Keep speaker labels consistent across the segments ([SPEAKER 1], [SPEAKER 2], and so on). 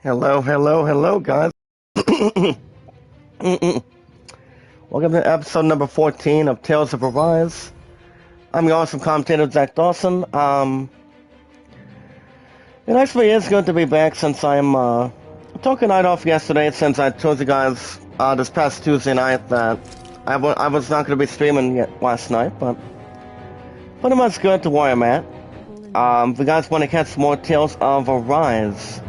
[SPEAKER 1] Hello, hello, hello, guys. Welcome to episode number 14 of Tales of Arise. I'm your awesome commentator, Zach Dawson. It actually is good to be back since I took a night off yesterday since I told you guys this past Tuesday night that I was not going to be streaming yet last night, but pretty much good to where I'm at. If you guys want to catch more Tales of Arise,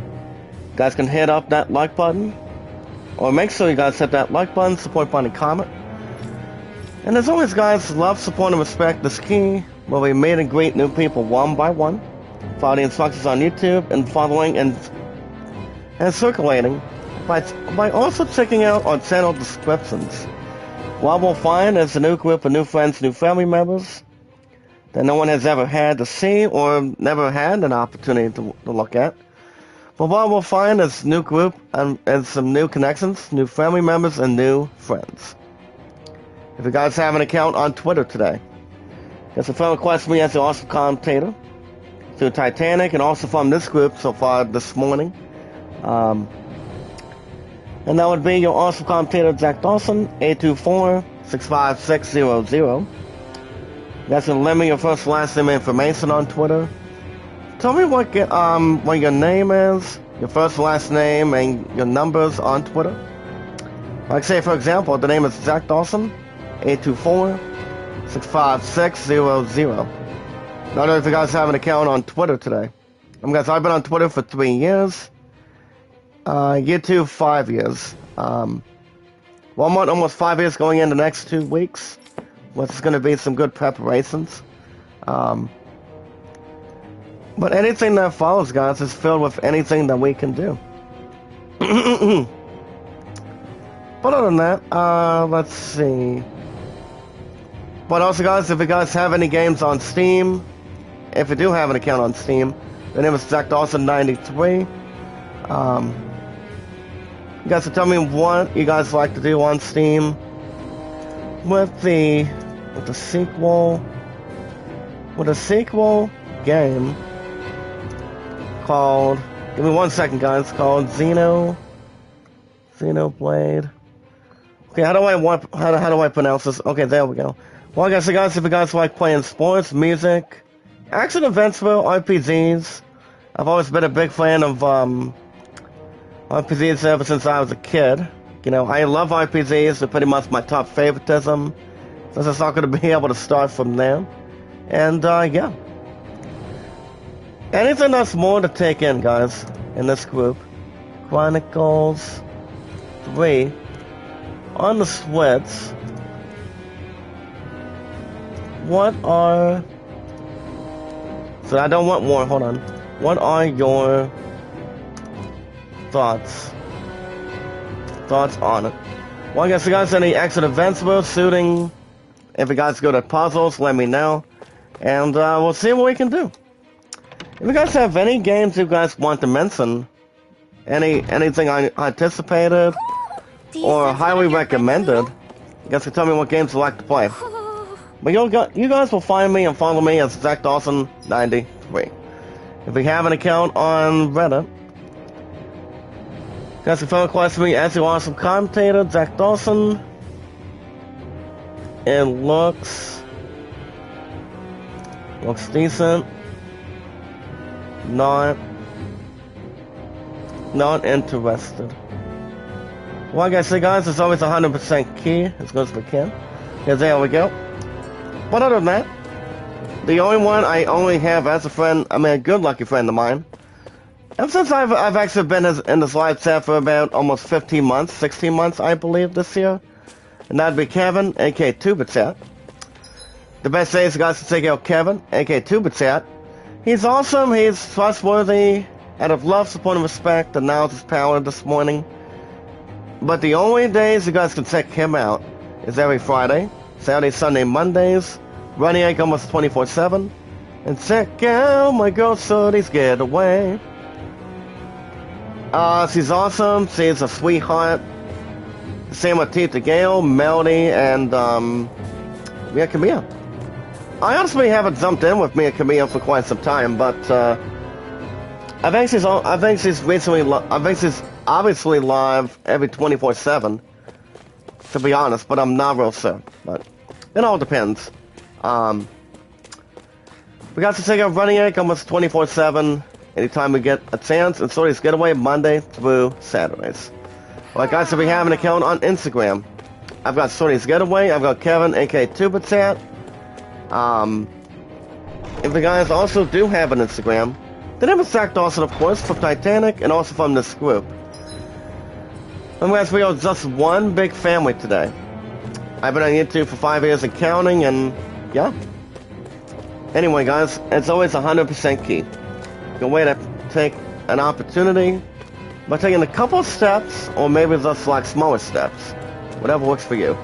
[SPEAKER 1] you guys can hit up that like button, or make sure you guys hit that like button, support button, and comment. And as always, guys, love, support, and respect is key, where we meet and greet new people one by one. Follow the instructions on YouTube and following and circulating by also checking out our channel descriptions. What we'll find is a new group of new friends, new family members that no one has ever had to see or never had an opportunity to look at. But what we'll find is new group and some new connections, new family members, and new friends. If you guys have an account on Twitter today, there's a friend request me as an awesome commentator through Titanic and also from this group so far this morning. And that would be your awesome commentator, Zach Dawson, 824-65600. You guys can lend me your first and last name information on Twitter. Tell me what your name is, your first and last name, and your numbers on Twitter. Like say, for example, the name is Zach Dawson, 824-65600. I don't know if you guys have an account on Twitter today. Guys, I've been on Twitter for 3 years. YouTube, 5 years. 1 month, almost 5 years going in the next 2 weeks. Which is going to be some good preparations. But anything that follows, guys, is filled with anything that we can do. But other than that, let's see. But also, guys, if you guys have any games on Steam, if you do have an account on Steam, the name is Zach Dawson 93. You guys can tell me what you guys like to do on Steam with the sequel game called, give me 1 second, guys, called Xenoblade. Okay, how do I pronounce this? Okay, there we go. Well, I guess, guys, if you guys like playing sports, music, action adventure, RPGs, I've always been a big fan of RPGs ever since I was a kid. You know, I love RPGs. They're pretty much my top favoritism, since it's not going to be able to start from there. And, yeah. Anything that's more to take in, guys, in this group. Chronicles 3 on the Switch. So I don't want more, hold on. What are your thoughts on it? Well, I guess you guys any action events worth shooting? If you guys go to puzzles, let me know. And we'll see what we can do. If you guys have any games you guys want to mention, anything I anticipated or highly recommended, you guys can tell me what games you like to play. But you guys will find me and follow me as Zach Dawson 93. If you have an account on Reddit, you guys can friend request me as your awesome commentator, Zach Dawson. It looks decent. Not interested. Well, like I say, guys, it's always 100% key as good as we can. Yeah, there we go. But other than that, the only one I only have as a friend, I mean, a good lucky friend of mine. Ever since I've actually been in this live chat for about almost 15 months, 16 months, I believe, this year. And that'd be Kevin, aka TubaChat. The best days, you guys, to check out Kevin, aka TubaChat. He's awesome, he's trustworthy, out of love, support, and respect, the knowledge is power this morning. But the only days you guys can check him out is every Friday, Saturday, Sunday, Mondays, running like almost 24/7. And check out my girl Sodi's Getaway. She's awesome, she's a sweetheart. Same with Tita Gale, Melody, and Mia Camille. I honestly haven't jumped in with Mia Camille for quite some time, but I think she's recently. I think she's obviously live every 24/7. To be honest, but I'm not real sure. But it all depends. We got to take out Running Egg almost 24/7. Anytime we get a chance, and Stories Getaway Monday through Saturdays. Like guys, if we have an account on Instagram, I've got Stories Getaway. I've got Kevin, aka Tuberchat. If the guys also do have an Instagram, the name is Zach Dawson, of course, from Titanic, and also from this group. And guys, we are just one big family today. I've been on YouTube for 5 years and counting, and yeah. Anyway, guys, it's always 100% key. Good way to take an opportunity by taking a couple of steps, or maybe just like smaller steps. Whatever works for you.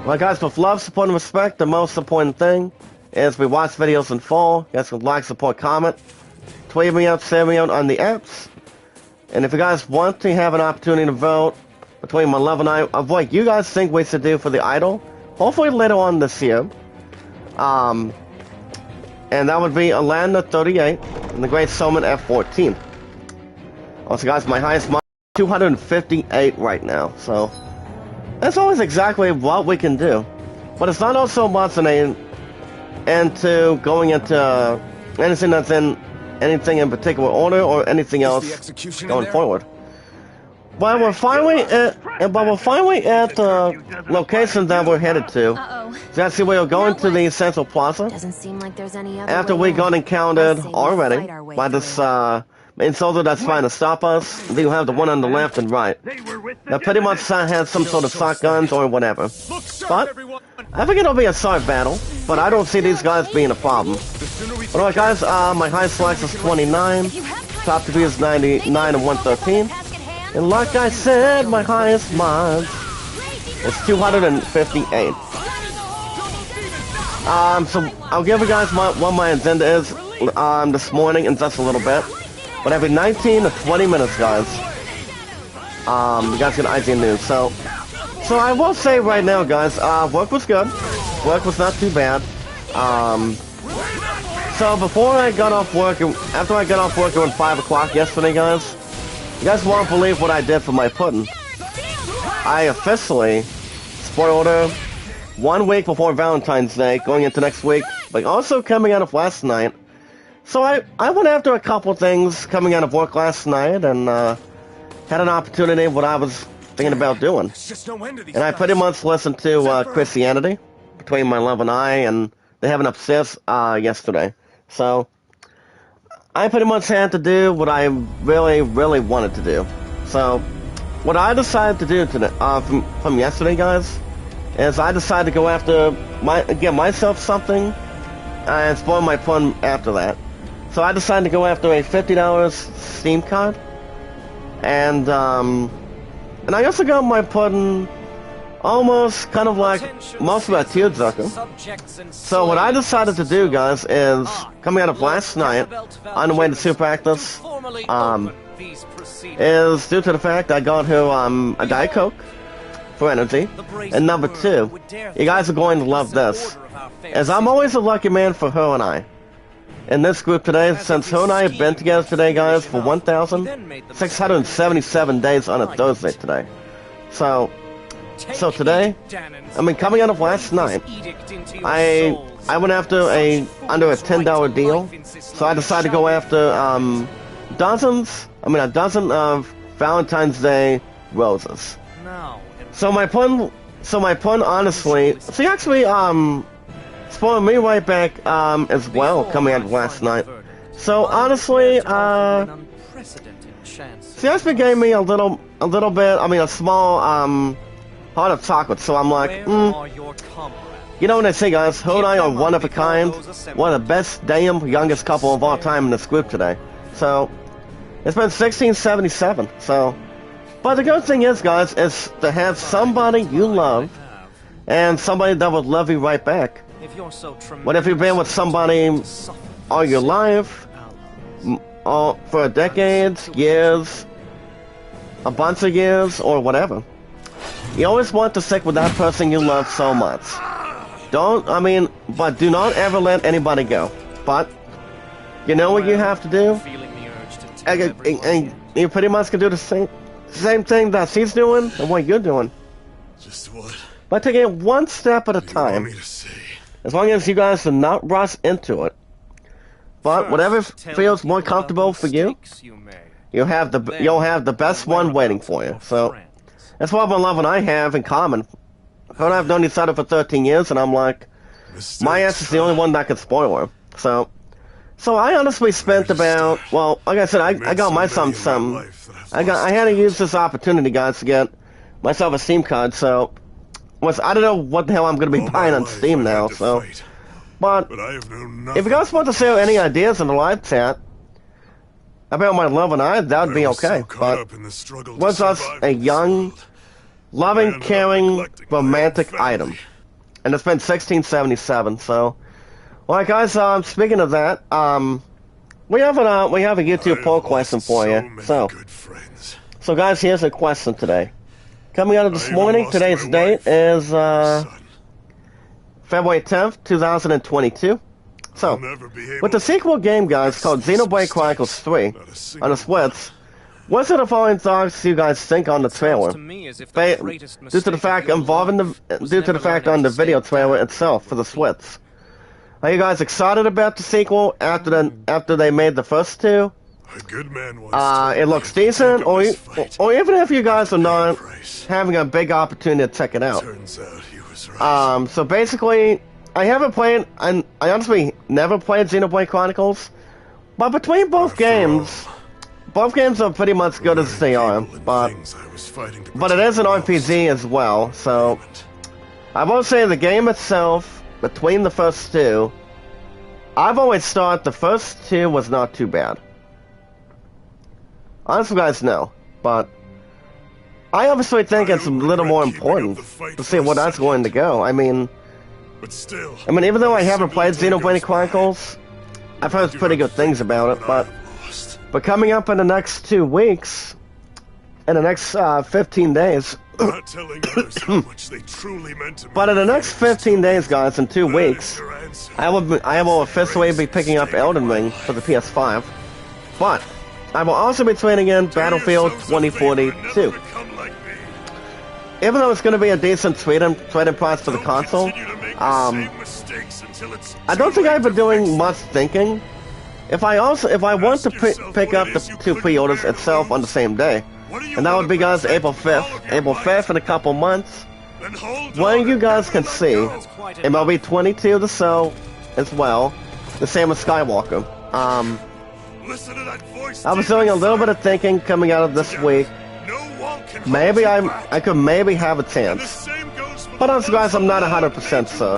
[SPEAKER 1] Well, guys, with love, support, and respect, the most important thing is we watch videos in full. You guys can like, support, comment, tweet me out, share me out on the apps. And if you guys want to have an opportunity to vote between my love and I, of what you guys think we should do for the idol, hopefully later on this year. And that would be Alanda 38 and the Great Showman F14. Also, guys, my highest mark is 258 right now, so that's always exactly what we can do. But it's not also much into going into anything that's in anything in particular order or anything else going forward. But we're finally at the location that we're headed to. So actually, we are going to the Central Plaza.
[SPEAKER 2] Doesn't seem like there's any other
[SPEAKER 1] after we got encountered already by this main soldier that's trying to stop us. Then you have the one on the left and right. Now, pretty much has some sort of shotguns or whatever. But I think it'll be a short battle. But I don't see these guys being a problem. Alright, guys. My highest select is 29. Top to be is 99 and 113. And like I said, my highest mod is 258. So I'll give you guys what my agenda is this morning in just a little bit. But every 19 to 20 minutes, guys, you guys get IG news. So I will say right now, guys, work was good. Work was not too bad. So before I got off work, after I got off work around 5 o'clock yesterday, guys, you guys won't believe what I did for my pudding. I officially, spoiler, 1 week before Valentine's Day, going into next week, but also coming out of last night. So I went after a couple things coming out of work last night, and had an opportunity what I was thinking about doing. And I pretty much listened to Christianity, Between My Love and I, and they have an upstairs yesterday. So I pretty much had to do what I really, really wanted to do. So, what I decided to do today, from yesterday, guys, is I decided to go after get myself something and spoil my fun after that. So I decided to go after a $50 Steam card, and I also got my pudding almost kind of like most of a tearjerker. So what I decided to do, guys, is coming out of last night on the way to Super Practice, is due to the fact I got her a Diet Coke for energy, and number 2, you guys are going to love this, as I'm always a lucky man for her and I. In this group today, since her and I have been together today, guys, for 1,677 days on a Thursday today. So today, coming out of last night, I went after under a $10 deal. So I decided to go after a dozen of Valentine's Day roses. So my pun, honestly, she actually spoiled me right back as well coming out of last night. So honestly, she actually gave me a little bit, a small heart of chocolate, so I'm like, you know what I say, guys, her and I are one of a kind, one of the best damn youngest couple of all time in this group today. So, it's been 1677, so, but the good thing is, guys, is to have somebody you love, and somebody that would love you right back. What if you've been with somebody all your life, for decades, years, a bunch of years, or whatever? You always want to stick with that person you love so much. But do not ever let anybody go. But, you know what you have to do? and you pretty much can do the same thing that she's doing and what you're doing.
[SPEAKER 2] Just what?
[SPEAKER 1] By taking it one step at a
[SPEAKER 2] You want
[SPEAKER 1] time.
[SPEAKER 2] me to say?
[SPEAKER 1] As long as you guys do not rush into it. But whatever feels more comfortable for you, you'll have the best one waiting for you. So that's what Love and I have in common. Her and I have known each other for 13 years, and I'm like, my ass is the only one that can spoil her. So I honestly spent about, well, like I said, I got myself some. I had to use this opportunity, guys, to get myself a Steam card. So I don't know what the hell I'm going to be buying on Steam now. So, but
[SPEAKER 2] I have known
[SPEAKER 1] if you guys want to share any ideas in the live chat about my Love and I, that would be okay. But was us a young, loving, caring, romantic item, and it's been 1677. So, well, guys, speaking of that, we have a YouTube poll question for you. So guys, here's a question today. Coming out of this morning, today's date is February 10th, 2022. So, with the sequel game, guys, called Xenoblade Chronicles 3 on the Switch, what's the following thoughts you guys think on the trailer? Due to the fact on the video trailer itself for the Switch. Are you guys excited about the sequel after they made the first two?
[SPEAKER 2] A good man
[SPEAKER 1] it looks decent, or even if you guys are not having a big opportunity to check it out.
[SPEAKER 2] Turns out he was right.
[SPEAKER 1] So basically, I haven't played, and I honestly never played Xenoblade Chronicles, but between both games are pretty much good as they are, but it is an RPG as well, so I will say the game itself, between the first two, I've always thought the first two was not too bad. Honestly, guys, no, but I obviously think it's a little more important to see where that's going to go. I mean, even though I haven't played Xenoblade Chronicles, I've heard pretty good things about it, but coming up in the next 2 weeks, in the next 15 days, but in the next 15 days, guys, in 2 weeks, I will officially be picking up Elden Ring for the PS5, but I will also be trading in Battlefield 2042. Even though it's going to be a decent trading price for the console, I don't think I've been doing much thinking. If I want to pick up the 2 pre-orders itself on the same day, and that would be, guys, April 5th in a couple months, when you guys can see MLB 22 to sell as well, the same as Skywalker. I was doing a little bit of thinking coming out of this week. Maybe I could maybe have a chance. But honestly, guys, I'm not 100% sure.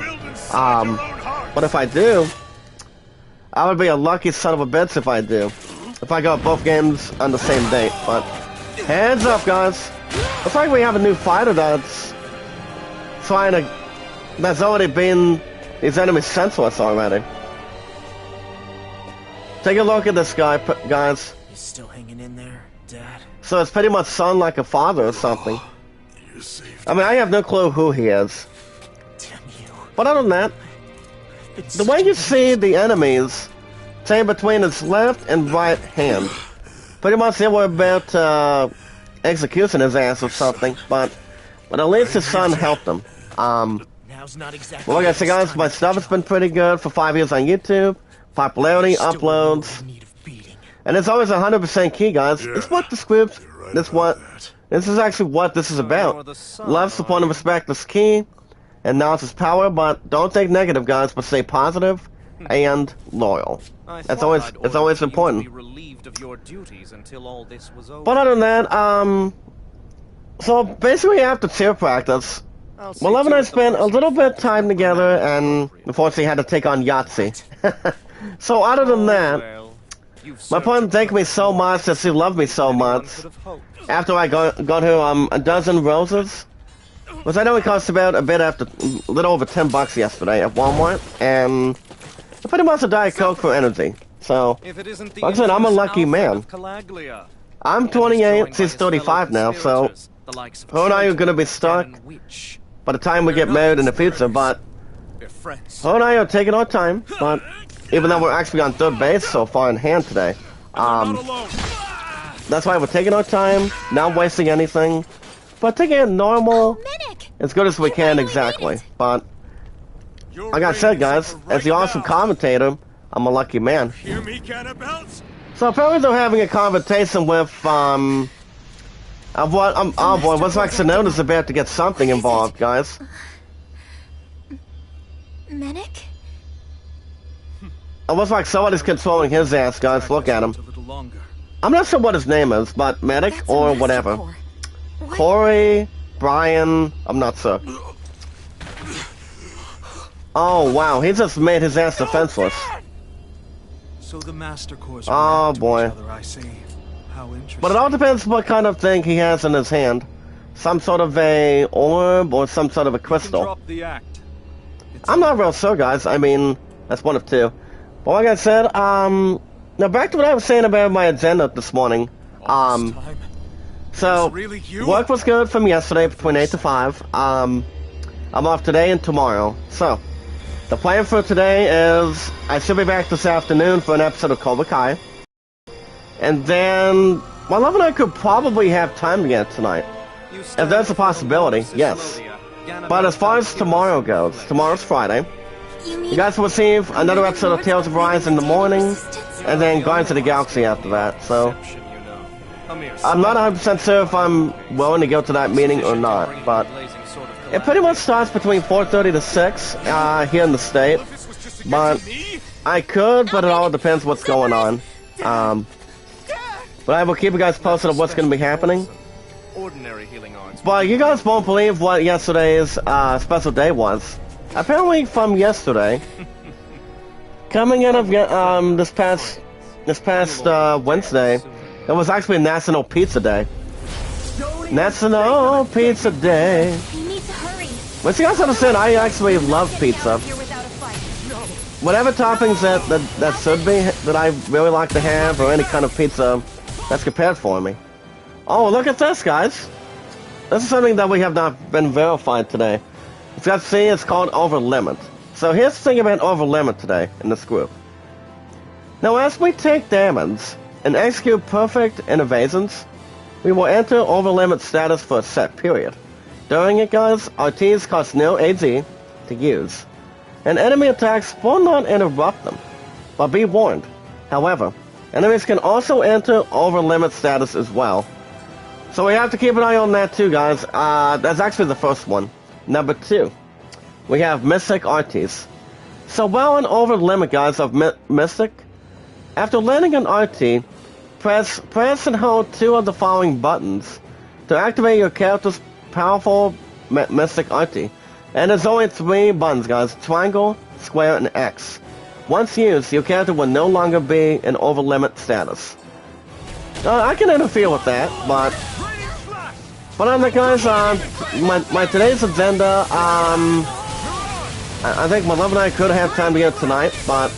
[SPEAKER 1] But if I do, I would be a lucky son of a bitch if I do. If I got both games on the same date. But hands up, guys. Looks like we have a new fighter that's already been these enemies senseless already. Take a look at this guy, guys.
[SPEAKER 3] He's still hanging in there, Dad.
[SPEAKER 1] So it's pretty much son like a father or something. I mean, I have no clue who he is.
[SPEAKER 3] Damn you.
[SPEAKER 1] But other than that, the way you see the enemies, say between his left and right hand, pretty much they were about executing his ass or something. But at least his son helped him.
[SPEAKER 3] Now's not exactly.
[SPEAKER 1] Well, like I said, guys, my stuff has been pretty good for 5 years on YouTube. Popularity, uploads, and it's always 100% key, guys. It's what the script, this is actually what this is about. Love, support, and respect is key, and knowledge is power, but don't think negative, guys, but stay positive and loyal. It's always important. But other than that, so basically after cheer practice, well, Love and I spent a little bit of time together, and unfortunately had to take on Yahtzee. So other than that, my partner thanked me so much that she loved me so much after I got her a dozen roses, which I know it cost about a little over $10 yesterday at Walmart, and pretty much a Diet Coke for energy. So, like I said, I'm a lucky man. I'm 28, she's 35 now, so her and I are going to be stuck by the time we get married in the future, but her and I are taking our time, but even though we're actually on third base so far in hand today. That's why we're taking our time, not wasting anything, but taking it normal, as good as we can exactly. But like I said, guys, as the awesome commentator, I'm a lucky man.
[SPEAKER 2] Hear me, Cannibals?
[SPEAKER 1] So apparently they're having a conversation with oh boy, looks like Sonoda's about to get something involved, guys.
[SPEAKER 4] Medic?
[SPEAKER 1] It looks like somebody's controlling his ass, guys. Look at him. I'm not sure what his name is, but Medic
[SPEAKER 4] That's
[SPEAKER 1] or
[SPEAKER 4] a Master
[SPEAKER 1] whatever.
[SPEAKER 4] Core. What?
[SPEAKER 1] Corey, Brian, I'm not sure. Oh wow, he just made his ass defenseless.
[SPEAKER 5] So the Master Cores
[SPEAKER 1] Oh,
[SPEAKER 5] react to
[SPEAKER 1] boy.
[SPEAKER 5] each other, I see. How interesting.
[SPEAKER 1] But it all depends what kind of thing he has in his hand. Some sort of a orb or some sort of a
[SPEAKER 5] You can
[SPEAKER 1] crystal.
[SPEAKER 5] drop the act. It's
[SPEAKER 1] I'm not real sure, guys. I mean, that's one of two. But like I said, now back to what I was saying about my agenda this morning.
[SPEAKER 5] all this time.
[SPEAKER 1] So,
[SPEAKER 2] It's really you?
[SPEAKER 1] work was good from yesterday between 8 to 5. I'm off today and tomorrow. So, the plan for today is I should be back this afternoon for an episode of Cobra Kai. And then, my love and I could probably have time together tonight. If there's a possibility, yes. But as far as tomorrow goes, tomorrow's Friday. You guys will receive another episode of Tales of Rise in the morning, and then Guardians of the Galaxy after that. So, I'm not 100% sure if I'm willing to go to that meeting or not, but it pretty much starts between 4:30 to 6 here in the state. But I could, but it all depends what's going on. But I will keep you guys posted of what's going to be happening.
[SPEAKER 5] Ordinary healing arts.
[SPEAKER 1] But you guys won't believe what yesterday's special day was. Apparently from yesterday, coming out of this past Wednesday, it was actually National Pizza Day. National Pizza Day.
[SPEAKER 4] You need to hurry.
[SPEAKER 1] But you guys understand, I actually love pizza.
[SPEAKER 4] Here without a fight.
[SPEAKER 1] Whatever toppings that should be, that I really like to have, or any kind of pizza that's prepared for me. Oh, look at this, guys. This is something that we have not been verified today. It's got to see, it's called Over Limit. So here's the thing about Over Limit today in this group. Now, as we take damage and execute perfect innovations, we will enter Over Limit status for a set period. During it, guys, our Ts cost no AZ to use, and enemy attacks will not interrupt them. But be warned, however, enemies can also enter Over Limit status as well. So we have to keep an eye on that too, guys. That's actually the first one. Number 2, we have Mystic RTs. So while in Over Limit, guys, of Mystic, after landing an RT, press and hold 2 of the following buttons to activate your character's powerful Mystic RT. And there's only 3 buttons, guys: triangle, square, and X. Once used, your character will no longer be in Over Limit status. I can interfere with that, but on the guys, my today's agenda, I think my love and I could have time to get tonight, but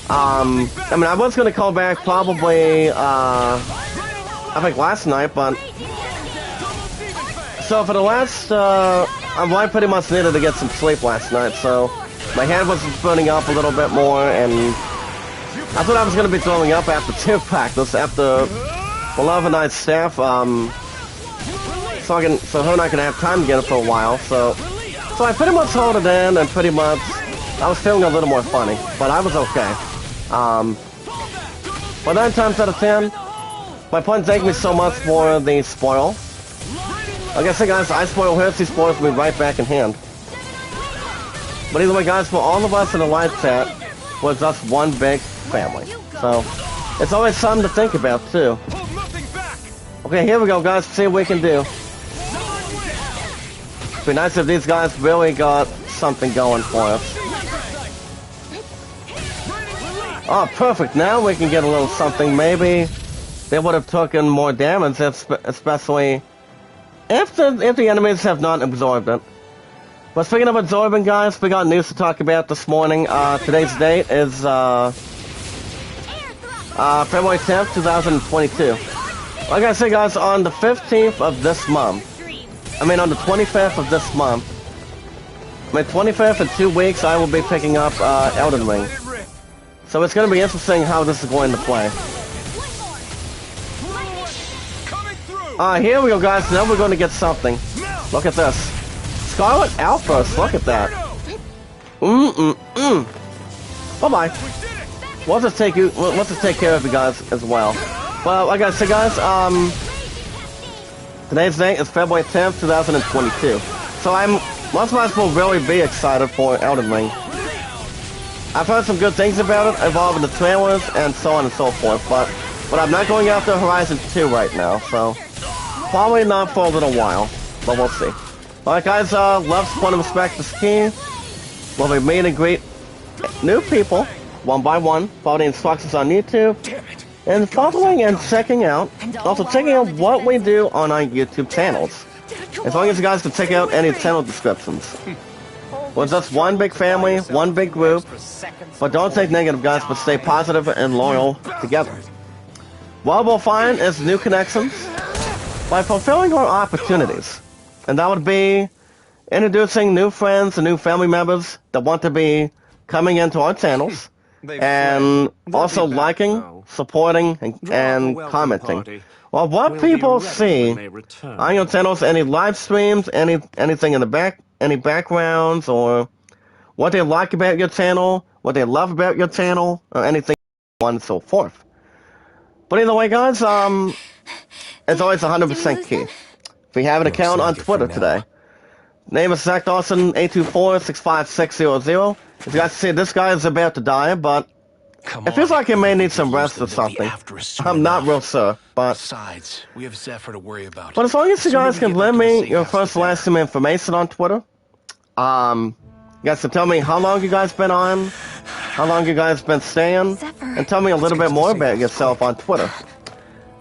[SPEAKER 1] I mean, I was gonna call back probably I think last night, but so for the last I pretty much needed to get some sleep last night, so my head was burning up a little bit more, and I thought I was gonna be throwing up after team practice after my love and I's staff so her and I can have time together for a while, so I pretty much held it in, and pretty much I was feeling a little more funny, but I was okay. But 9 times out of 10, my point thank me so much for the spoil. Like I said, guys, I spoil her, she spoils me right back in hand. But either way, guys, for all of us in the live chat, was just one big family. So it's always something to think about too. Okay, here we go, guys. See what we can do. It'd be nice if these guys really got something going for us. Oh, perfect. Now we can get a little something. Maybe they would have taken more damage, especially if the enemies have not absorbed it. But speaking of absorbing, guys, we got news to talk about this morning. Today's date is February 10th, 2022. Like I said, guys, on the 15th of this month, on the 25th of this month, 25th in 2 weeks, I will be picking up Elden Ring. So it's going to be interesting how this is going to play. Here we go, guys. Now we're going to get something. Look at this. Scarlet Outburst. Look at that. Bye-bye. We'll just take care of you guys as well. Well, like I said, guys, today's date is February 10th, 2022. So most of us will really be excited for Elden Ring. I've heard some good things about it, involving the trailers and so on and so forth, but I'm not going after Horizon 2 right now, so probably not for a little while, but we'll see. Alright guys, love, support, and respect is key. We'll be meet and greet new people, one by one, follow the instructions on YouTube, and following and checking out, also checking out what we do on our YouTube channels. As long as you guys can check out any channel descriptions. We're just one big family, one big group, but don't take negative, guys, but stay positive and loyal together. What we'll find is new connections by fulfilling our opportunities. And that would be introducing new friends and new family members that want to be coming into our channels, and also liking, supporting, and commenting. Well, what people see on your channels, any live streams, anything in the back, any backgrounds, or what they like about your channel, what they love about your channel, or anything, and so forth. But either way, guys, it's always 100% key. If you have an account on Twitter today, name is Zach Dawson 824-65600. As you guys see, this guy is about to die, but it feels like he may need some rest or something. I'm not real sure, but
[SPEAKER 6] besides, we have Zephyr to worry about.
[SPEAKER 1] But as long as you guys can lend me your first and last name information on Twitter, you guys can tell me how long you guys been on, how long you guys been staying, and tell me a little bit more about yourself on Twitter.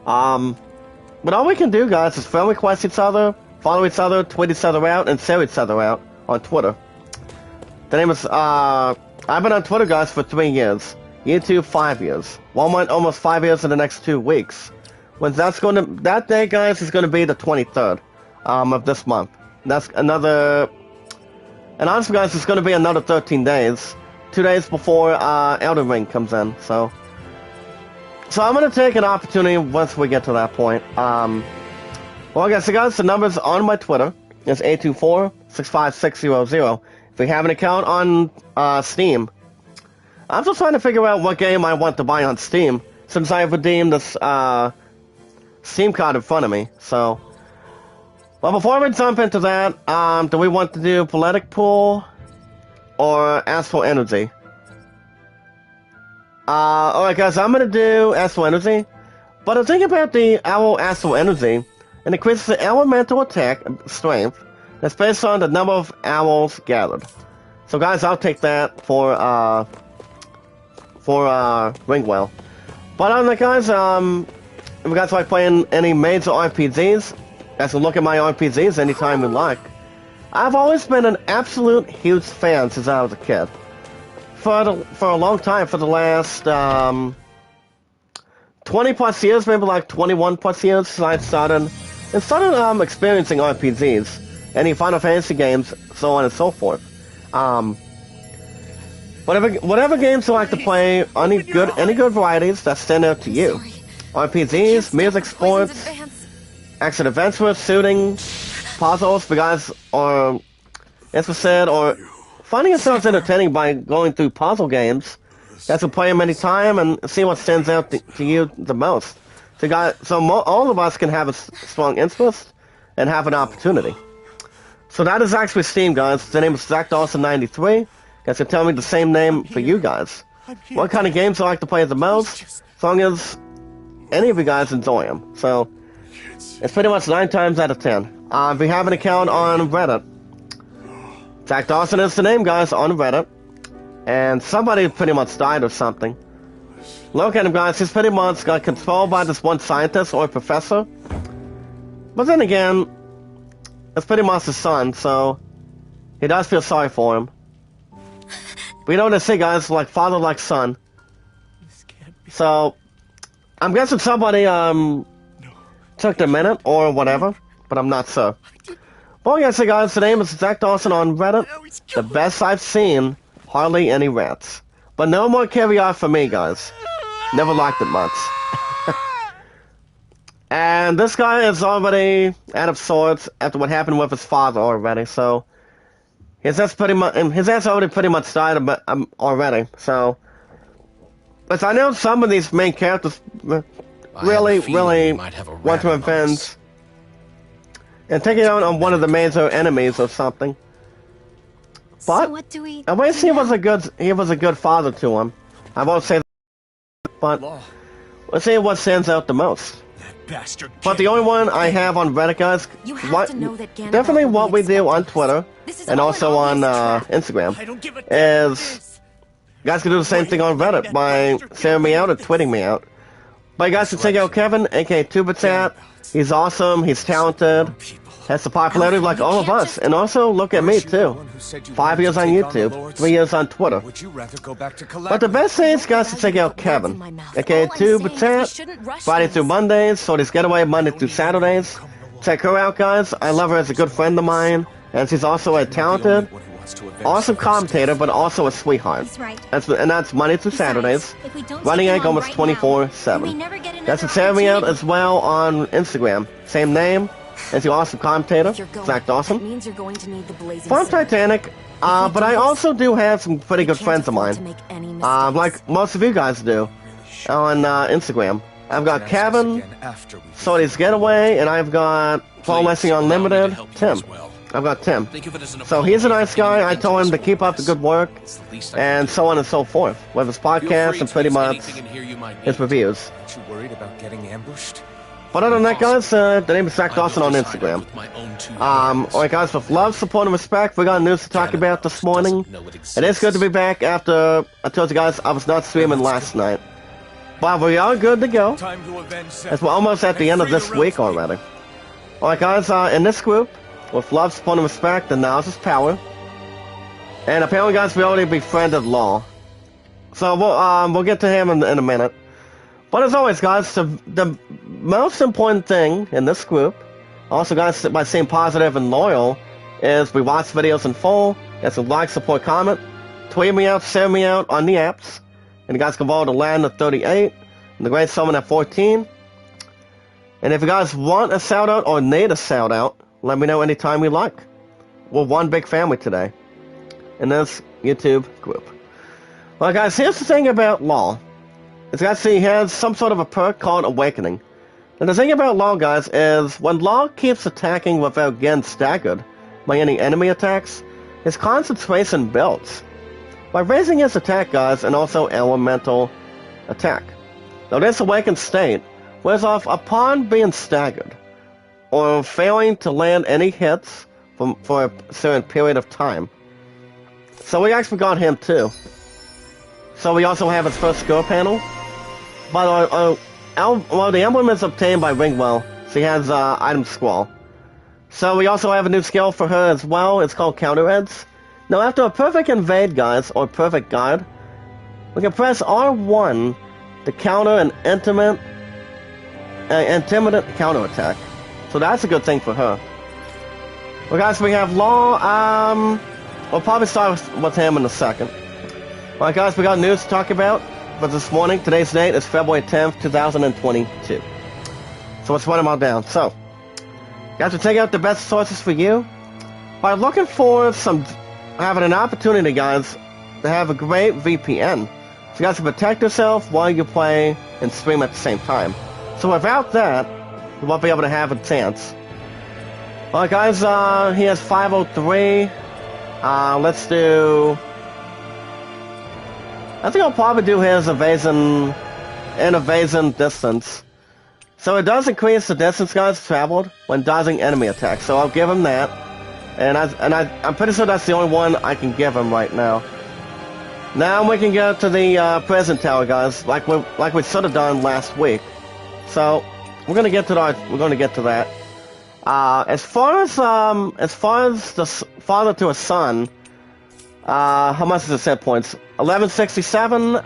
[SPEAKER 1] But all we can do, guys, is friend request each other, follow each other, tweet each other out, and share each other out on Twitter. The name is, I've been on Twitter, guys, for 3 years. YouTube, 5 years. 1 month, almost 5 years in the next 2 weeks. That day, guys, is going to be the 23rd, of this month. That's another, and honestly, guys, it's going to be another 13 days. 2 days before, Elden Ring comes in, so I'm going to take an opportunity once we get to that point. Well, I guess, guys, the numbers on my Twitter is 824-65600. If you have an account on Steam, I'm just trying to figure out what game I want to buy on Steam, since I have redeemed this Steam card in front of me. So, well, before we jump into that, do we want to do Politic Pool or Astral Energy? Alright guys, I'm gonna do Astral Energy, but I'm thinking about the Owl Astral Energy, and increases the elemental attack strength that's based on the number of owls gathered. So guys, I'll take that for Ringwell. But other than that, guys, if you guys like playing any major RPGs, guys can look at my RPGs anytime you like. I've always been an absolute huge fan since I was a kid. For a long time, for the last 20 plus years, maybe like 21 plus years, since I started experiencing RPGs, any Final Fantasy games, so on and so forth. Whatever games you like to play, any good varieties that stand out to you. RPGs, music, sports, action adventure, shooting, puzzles, if you guys are interested, or finding yourselves entertaining by going through puzzle games, you guys can play them anytime and see what stands out to you the most. So all of us can have a strong interest and have an opportunity. So that is actually Steam, guys. The name is Zach Dawson 93. You guys can tell me the same name for you guys. What kind of games you like to play the most, as long as any of you guys enjoy them. So it's pretty much 9 times out of 10. If you have an account on Reddit, Zach Dawson is the name, guys, on Reddit. And somebody pretty much died or something. Look at him, guys. He's pretty much got controlled by this one scientist or professor. But then again, it's pretty much his son, so he does feel sorry for him. But you know what they say, guys, like father, like son. So, I'm guessing somebody, took the minute or whatever, but I'm not sure. Well, yes, guys, the name is Zach Dawson on Reddit. The best I've seen, hardly any rats. But no more caviar for me, guys. Never liked it much. And And this guy is already out of sorts after what happened with his father already, so his ass already pretty much died already, so. But I know some of these main characters really want to revenge and take it out on one of the major enemies or something. But
[SPEAKER 4] so what do we
[SPEAKER 1] at least
[SPEAKER 4] do
[SPEAKER 1] he
[SPEAKER 4] now?
[SPEAKER 1] was a good father to him. I won't say that, but let's see what stands out the most.
[SPEAKER 3] That bastard.
[SPEAKER 1] But the only one I have on Reddit, guys,
[SPEAKER 4] You have to know that Gandalf
[SPEAKER 1] definitely
[SPEAKER 4] will be
[SPEAKER 1] what we do on
[SPEAKER 4] expecting us.
[SPEAKER 1] Twitter
[SPEAKER 4] This is
[SPEAKER 1] and
[SPEAKER 4] all
[SPEAKER 1] also
[SPEAKER 4] an
[SPEAKER 1] on
[SPEAKER 4] obvious trap.
[SPEAKER 1] Instagram
[SPEAKER 3] I don't give a damn.
[SPEAKER 1] is you guys can do the same thing on Reddit by sharing me out or tweeting me out. But you guys can check out Kevin, aka Tubitat. He's awesome, he's talented, has the popularity like all of us. And also, look at me too. 5 years on YouTube, 3 years on Twitter.
[SPEAKER 5] Would you rather go back to
[SPEAKER 1] But the best thing is, guys, to check out Kevin, aka Tubitat, Friday through Mondays, Sorties Getaway, Monday through Saturdays. Check her out, guys. I love her as a good friend of mine, and she's also a talented, awesome commentator, but also a sweetheart.
[SPEAKER 4] He's right.
[SPEAKER 1] That's Monday through Saturdays.
[SPEAKER 4] If we don't
[SPEAKER 1] Running
[SPEAKER 4] take
[SPEAKER 1] egg
[SPEAKER 4] him on
[SPEAKER 1] almost
[SPEAKER 4] right now,
[SPEAKER 1] 24/7.
[SPEAKER 4] we may never get
[SPEAKER 1] Guys
[SPEAKER 4] another
[SPEAKER 1] can check me out
[SPEAKER 4] opportunity.
[SPEAKER 1] as well on Instagram. Same name as the awesome commentator,
[SPEAKER 4] If you're going,
[SPEAKER 1] Zach
[SPEAKER 4] that
[SPEAKER 1] Dawson.
[SPEAKER 4] means you're going to need the blazing
[SPEAKER 1] From
[SPEAKER 4] sword.
[SPEAKER 1] Titanic, but I also do have some pretty good
[SPEAKER 4] Can't
[SPEAKER 1] friends of
[SPEAKER 4] afford
[SPEAKER 1] mine.
[SPEAKER 4] to make any
[SPEAKER 1] Like
[SPEAKER 4] mistakes.
[SPEAKER 1] most of you guys do on Instagram. I've got Kevin, Sorties Getaway, and I've got Paul Messing Unlimited, Tim. I've got Tim.
[SPEAKER 6] Think of it as an
[SPEAKER 1] So he's a nice guy. I told him to keep up the good work, and so on and so forth, with his podcast and pretty much his reviews.
[SPEAKER 5] Aren't you worried about getting ambushed?
[SPEAKER 1] But other than that, guys, the name is Zach Dawson on Instagram. Alright guys, with love, support, and respect, we got news to talk about this morning. It is good to be back after, I told you guys, I was not streaming last night. But we are good to go,
[SPEAKER 5] Time to avenge Sephiroth.
[SPEAKER 1] as we're almost at the end of this week already. Alright guys, in this group, with love, support, and respect, the knowledge is power. And apparently, guys, we already befriended Law. So we'll get to him in a minute. But as always, guys, the most important thing in this group, also guys, by staying positive and loyal, is we watch videos in full, get some like, support, comment, tweet me out, send me out on the apps, and you guys can vote to land at 38, and the Great Summon at 14. And if you guys want a shout out or need a shout out, let me know anytime you like. We're one big family today in this YouTube group. Well, guys, here's the thing about Law. Is guys, he has some sort of a perk called Awakening. And the thing about Law, guys, is when Law keeps attacking without getting staggered by any enemy attacks, his concentration builds. By raising his attack, guys, and also elemental attack. Now, this awakened state wears off upon being staggered, or failing to land any hits for a certain period of time. So we actually got him too. So we also have his first skill panel. But the emblem is obtained by Ringwell, so he has item squall. So we also have a new skill for her as well. It's called Counter Edge. Now after a perfect invade, guys, or perfect guide, we can press R1 to counter an intimate counterattack. So that's a good thing for her. Well, guys, we have Law. We'll probably start with him in a second. Alright, guys, we got news to talk about for this morning. Today's date is February 10th, 2022. So let's run them all down. So, guys, we'll take out the best sources for you by looking for having an opportunity, guys, to have a great VPN. So you guys can protect yourself while you play and stream at the same time. So without that, you won't be able to have a chance. Alright guys, he has 503. Let's do... I think I'll probably do his evasion distance. So it does increase the distance, guys, traveled when dodging enemy attacks. So I'll give him that. And I'm pretty sure that's the only one I can give him right now. Now we can go to the prison tower, guys, like we should have done last week. So we're gonna get to that. As far as the father to a son, how much is the set points? 1167.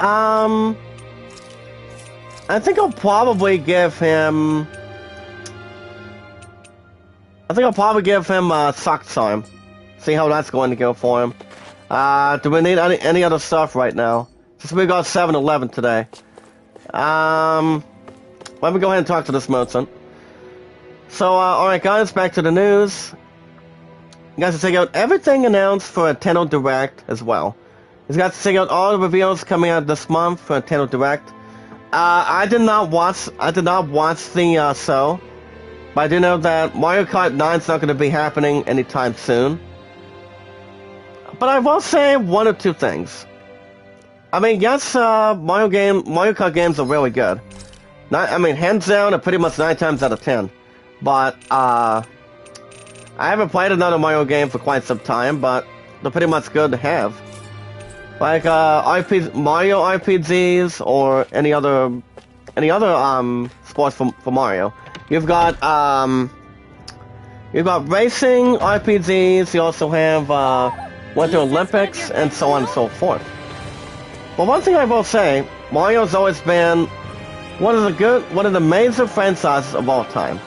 [SPEAKER 1] I think I'll probably give him. Sock time. See how that's going to go for him. Do we need any other stuff right now? Since we got 7-Eleven today. Let me go ahead and talk to this merchant. So, alright guys, back to the news. You guys can check out everything announced for Nintendo Direct as well. You guys can check out all the reveals coming out this month for Nintendo Direct. I did not watch the show, but I do know that Mario Kart 9 is not going to be happening anytime soon. But I will say one or two things. I mean, yes, Mario Kart games are really good. Hands down, are pretty much 9 times out of 10. But I haven't played another Mario game for quite some time, but they're pretty much good to have. Like Mario RPGs or any other sports for Mario. You've got racing RPGs. You also have Winter Olympics and so on and so forth. But one thing I will say, Mario's always been one of the major franchises of all time.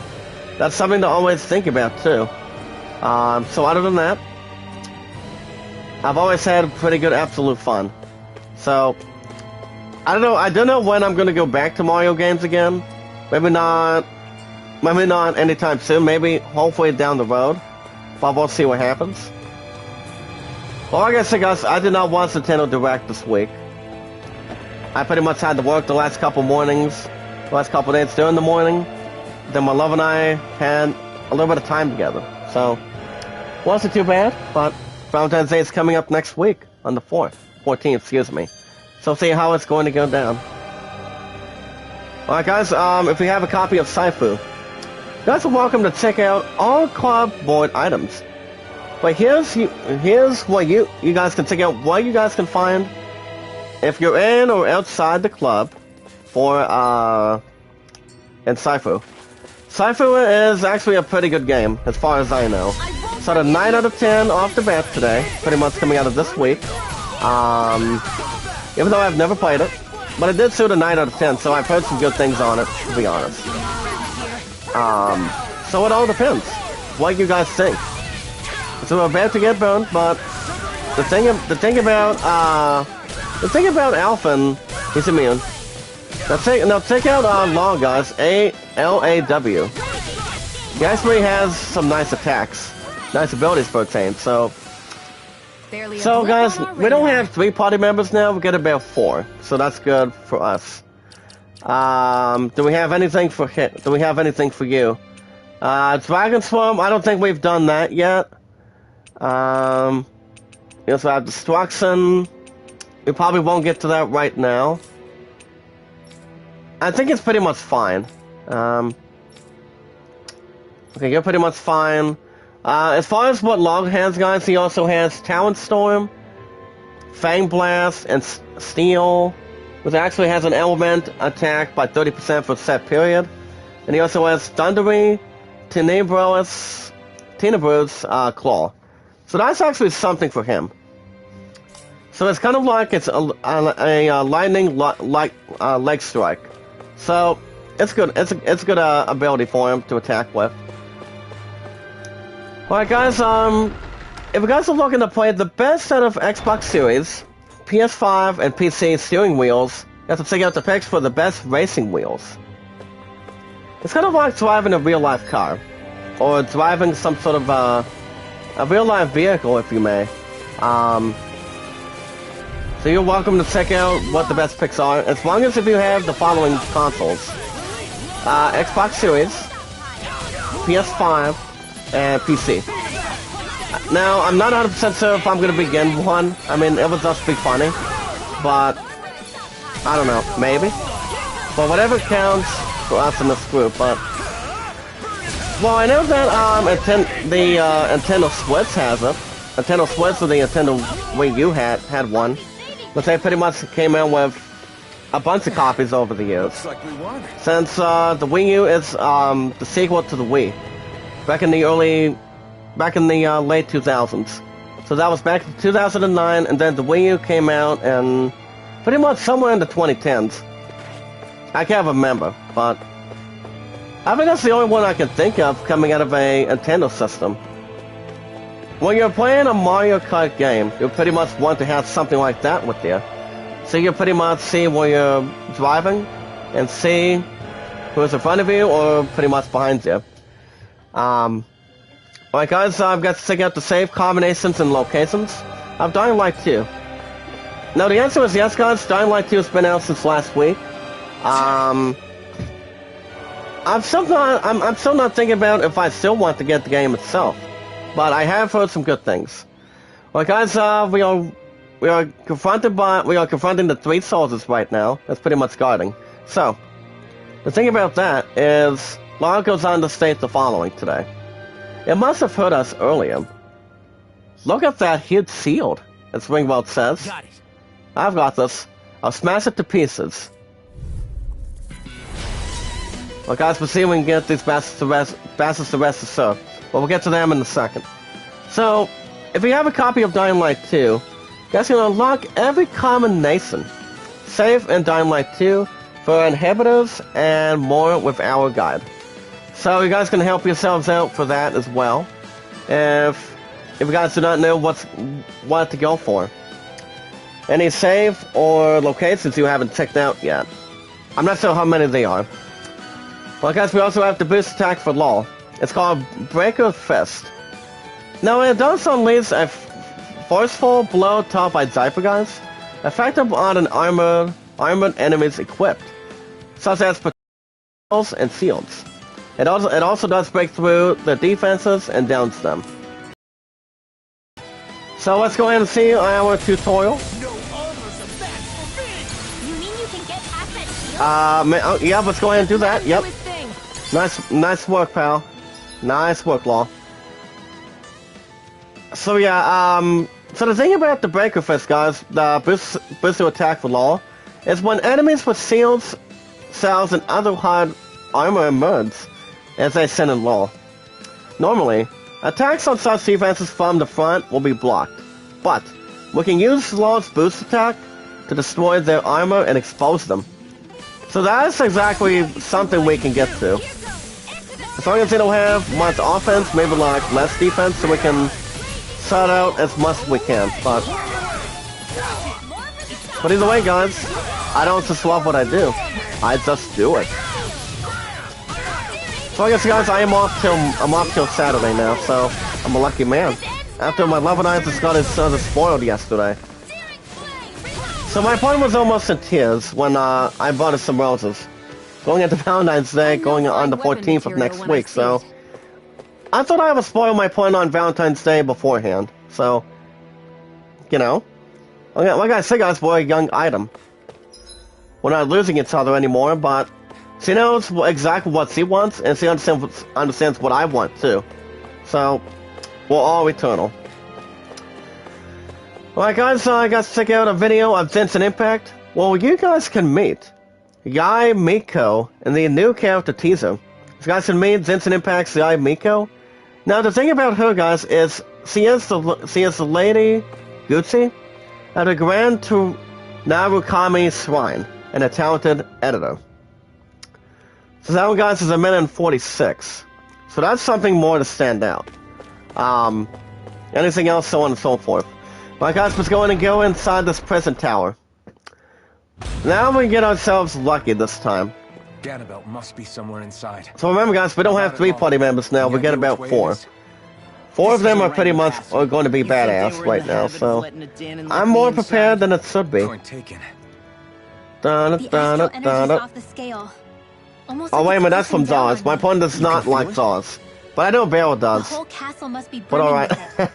[SPEAKER 1] That's something to always think about too. So other than that, I've always had pretty good absolute fun. So, I don't know when I'm gonna go back to Mario games again. Maybe not anytime soon, maybe hopefully down the road. But we'll see what happens. Well, like I said guys, I did not watch Nintendo Direct this week. I pretty much had to work the last couple mornings, the last couple days during the morning. Then my love and I had a little bit of time together. So, wasn't too bad, but Valentine's Day is coming up next week, on the 14th, excuse me. So see how it's going to go down. Alright guys, if you have a copy of Saifu, you guys are welcome to check out all club board items. But here's what you guys can check out, what you guys can find if you're in or outside the club for, in Saifu. Saifu is actually a pretty good game, as far as I know. So the 9 out of 10 off the bat today, pretty much coming out of this week. Even though I've never played it, but it did suit a 9 out of 10, so I've heard some good things on it, to be honest. So it all depends what you guys think. So we're about to get boned, but the thing about Alphen, he's immune. Now check out Law, guys. A-L-A-W. He actually has some nice attacks, nice abilities for a change. So guys, we don't have 3 party members now. We get about 4, so that's good for us. Do we have anything for you? Dragon Swarm. I don't think we've done that yet. We also have Destruction. We probably won't get to that right now. I think it's pretty much fine. Okay, you're pretty much fine. As far as what Log has, guys, he also has Talon Storm, Fang Blast, and Steel, which actually has an element attack by 30% for a set period. And he also has Thundery, Tenebrous Claw. So that's actually something for him. So it's kind of like it's a lightning leg strike. So it's good. It's a good ability for him to attack with. Alright guys, if you guys are looking to play the best set of Xbox Series, PS5, and PC steering wheels, you have to check out the picks for the best racing wheels. It's kind of like driving a real-life car, or driving some sort of a real-life vehicle, if you may. So you're welcome to check out what the best picks are, as long as if you have the following consoles. Xbox Series, PS5, and PC. Now, I'm not 100% sure if I'm going to begin one. I mean, it would just be funny. But, I don't know, maybe. But whatever counts for us in this group, but... Well, I know that Nintendo Switch has it. Nintendo Switch with the Nintendo Wii U had one. But they pretty much came out with a bunch of copies over the years.
[SPEAKER 5] Looks like we won.
[SPEAKER 1] Since the Wii U is the sequel to the Wii. Back in the late 2000s. So that was back in 2009, and then the Wii U came out and pretty much somewhere in the 2010s. I can't remember, but I think that's the only one I can think of coming out of a Nintendo system. When you're playing a Mario Kart game, you pretty much want to have something like that with you. So you pretty much see where you're driving and see who's in front of you or pretty much behind you. Alright guys, I've got to check out the save combinations and locations of Dying Light 2. Now the answer is yes guys, Dying Light 2 has been out since last week. I'm still not thinking about if I still want to get the game itself. But I have heard some good things. Alright guys, we are confronting the 3 soldiers right now. That's pretty much guarding. So, the thing about that is, Lara goes on to state the following today. It must have heard us earlier. Look at that huge shield, as Ringwald says.
[SPEAKER 3] Got it.
[SPEAKER 1] I've got this. I'll smash it to pieces. Well guys, we'll see if we can get these bastards to rest assured. But we'll get to them in a second. So, if you have a copy of Dying Light 2, you guys can unlock every common nation. Save in Dying Light 2 for inhibitors and more with our guide. So you guys can help yourselves out for that as well. If you guys do not know what to go for. Any save or locations you haven't checked out yet. I'm not sure how many they are. Well guys, we also have the boost attack for LOL. It's called Breaker Fist. Now it does unleash a forceful blow taught by Zypher guys, effective on an armored enemies equipped, such as patrols and shields. It also does break through the defenses and downs them. So let's go ahead and see our tutorial.
[SPEAKER 3] No armor's a match for me.
[SPEAKER 4] You mean you can get past that shield?
[SPEAKER 1] Yeah, let's go ahead and do that. Yep.
[SPEAKER 4] Do his thing.
[SPEAKER 1] Nice work, pal. Nice work, Law. So yeah, so the thing about the Breaker Fist, guys, the boost to attack for Law, is when enemies with shields, cells, and other hard armor emerge, as they send in Law. Normally, attacks on such defenses from the front will be blocked, but we can use Law's boost attack to destroy their armor and expose them. So that's exactly something we can get to. As long as they don't have much offense, maybe like less defense, so we can shut out as much as we can. But either way, guys, I don't just love what I do. I just do it. So I guess, guys, I'm off till Saturday now, so I'm a lucky man. After my loving eyes just got his spoiled yesterday. So my opponent was almost in tears when I bought us some roses. Going into Valentine's Day, going on the 14th of next week, so I thought I would spoil my opponent on Valentine's Day beforehand. So, you know, like I said, guys, we're a young item. We're not losing each other anymore, but she knows exactly what she wants, and she understands what I want too. So, we're all eternal. Alright guys, I got to check out a video of Genshin Impact. Well, you guys can meet Yae Miko in the new character teaser. You guys can meet Genshin Impact's Yae Miko. Now, the thing about her, guys, is she is the Lady Gucci at the Grand Narukami Shrine, and a talented editor. So that one, guys, is a minute and 46. So that's something more to stand out. Anything else, so on and so forth. Alright guys, let's go in and go inside this prison tower. Now we get ourselves lucky this time.
[SPEAKER 5] Ganabelt must be somewhere inside.
[SPEAKER 1] So remember guys, we don't have 3 party members now, we get about 4. 4 of them are pretty much going to be badass right now, so I'm more prepared than it should be.
[SPEAKER 4] The astral energy's off the scale. Almost
[SPEAKER 1] Oh
[SPEAKER 4] like
[SPEAKER 1] wait a
[SPEAKER 4] it's
[SPEAKER 1] minute, that's from
[SPEAKER 4] pulsing downward
[SPEAKER 1] Zaz. My
[SPEAKER 4] now.
[SPEAKER 1] opponent does not like Zaz. But I know Barrel
[SPEAKER 4] The
[SPEAKER 1] does.
[SPEAKER 4] whole castle must be
[SPEAKER 1] But
[SPEAKER 4] burning
[SPEAKER 1] alright.
[SPEAKER 4] with it.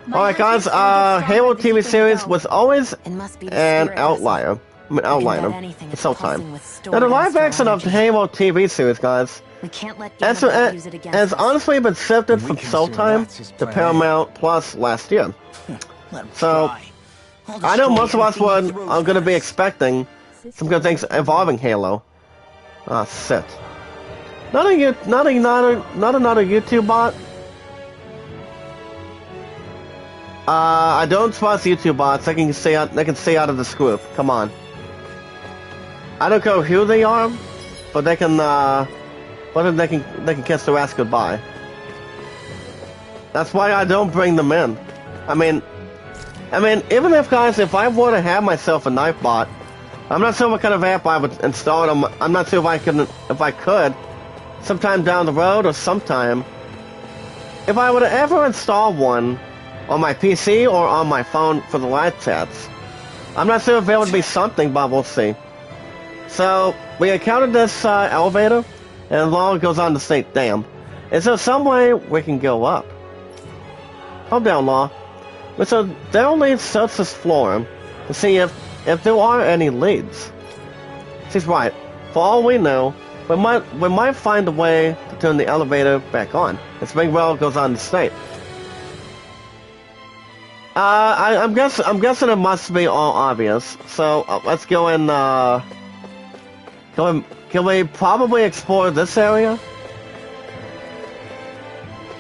[SPEAKER 4] My
[SPEAKER 1] Alright guys,
[SPEAKER 4] heart is
[SPEAKER 1] Halo
[SPEAKER 4] stronger than
[SPEAKER 1] TV
[SPEAKER 4] you
[SPEAKER 1] series
[SPEAKER 4] can
[SPEAKER 1] was
[SPEAKER 4] go.
[SPEAKER 1] always
[SPEAKER 4] It must be the
[SPEAKER 1] an
[SPEAKER 4] spirit
[SPEAKER 1] outlier. I mean,
[SPEAKER 4] vessel.
[SPEAKER 1] outliner.
[SPEAKER 4] I can bet anything
[SPEAKER 1] It's
[SPEAKER 4] it's
[SPEAKER 1] Showtime.
[SPEAKER 4] pulsing with stored
[SPEAKER 1] Now the live
[SPEAKER 4] astral
[SPEAKER 1] action of the
[SPEAKER 4] energy.
[SPEAKER 1] Halo TV series, guys,
[SPEAKER 4] We can't let
[SPEAKER 1] has
[SPEAKER 4] Ganabelt use it against us.
[SPEAKER 1] honestly been shifted
[SPEAKER 5] We
[SPEAKER 1] from
[SPEAKER 5] can assume that's his
[SPEAKER 1] Showtime to
[SPEAKER 5] plan.
[SPEAKER 1] Paramount Plus last year.
[SPEAKER 3] Let him
[SPEAKER 1] So,
[SPEAKER 3] try. I'll
[SPEAKER 1] I know
[SPEAKER 3] destroy
[SPEAKER 1] most of us
[SPEAKER 3] everything he
[SPEAKER 1] are
[SPEAKER 3] throws
[SPEAKER 1] going to be
[SPEAKER 3] at us.
[SPEAKER 1] expecting some good things involving Halo. Ah, shit. Not another YouTube bot. I don't trust YouTube bots. They can stay out of this group. Come on. I don't know who they are, but they can kiss their ass goodbye. That's why I don't bring them in. I mean, even if I were to have myself a knife bot, I'm not sure what kind of app I would install it on. I'm not sure if I could, sometime down the road or sometime, if I would ever install one on my PC or on my phone for the live chats. I'm not sure if there would be something, but we'll see. So, we encountered this elevator, and Law goes on to say, damn, is there some way we can go up? Calm down, Law. So, they'll only search this floor to see if there are any leads. She's right. For all we know, we might find a way to turn the elevator back on. As Miguel goes on to state. I'm guessing it must be all obvious. So let's go and can we probably explore this area?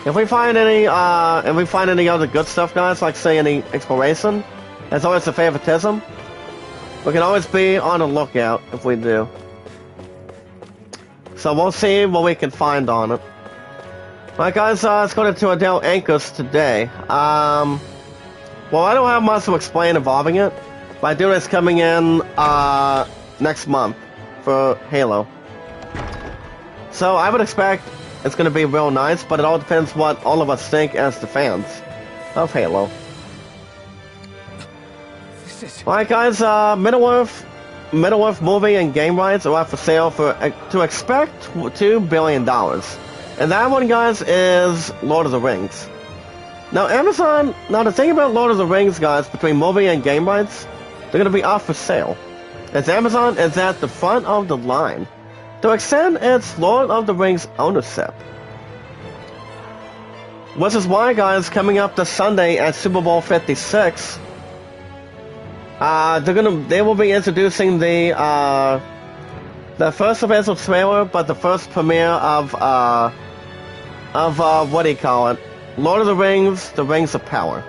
[SPEAKER 1] If we find any other good stuff, guys, like say any exploration, as always a favoritism, we can always be on the lookout if we do. So we'll see what we can find on it. Alright guys, let's go to Adele Anchors today. Well, I don't have much to explain involving it, but I do it's coming in next month for Halo. So I would expect it's going to be real nice, but it all depends what all of us think as the fans of Halo. Alright guys, Middle-earth movie and game rights are up for sale to expect $2 billion. And that one, guys, is Lord of the Rings. Now, the thing about Lord of the Rings, guys, between movie and game rights, they're going to be up for sale. As Amazon is at the front of the line to extend its Lord of the Rings ownership. Which is why, guys, coming up this Sunday at Super Bowl 56, they will be introducing the first official trailer, but the first premiere of what do you call it? Lord of the Rings of Power.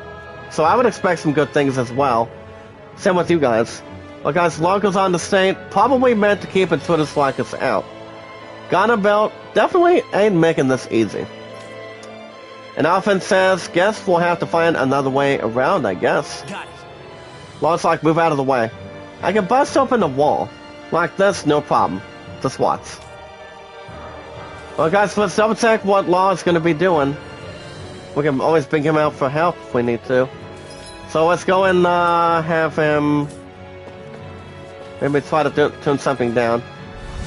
[SPEAKER 1] So I would expect some good things as well. Same with you guys. Well guys, Law goes on to state, probably meant to keep Twitter slackers out. Ghana Belt definitely ain't making this easy. And Alphen says, guess we'll have to find another way around, I guess.
[SPEAKER 3] Got it.
[SPEAKER 1] Law's like, move out of the way. I can bust open the wall. Like this, no problem. Just watch. Well guys, let's double check what Law is going to be doing. We can always bring him out for help if we need to. So let's go and have him maybe try to turn something down.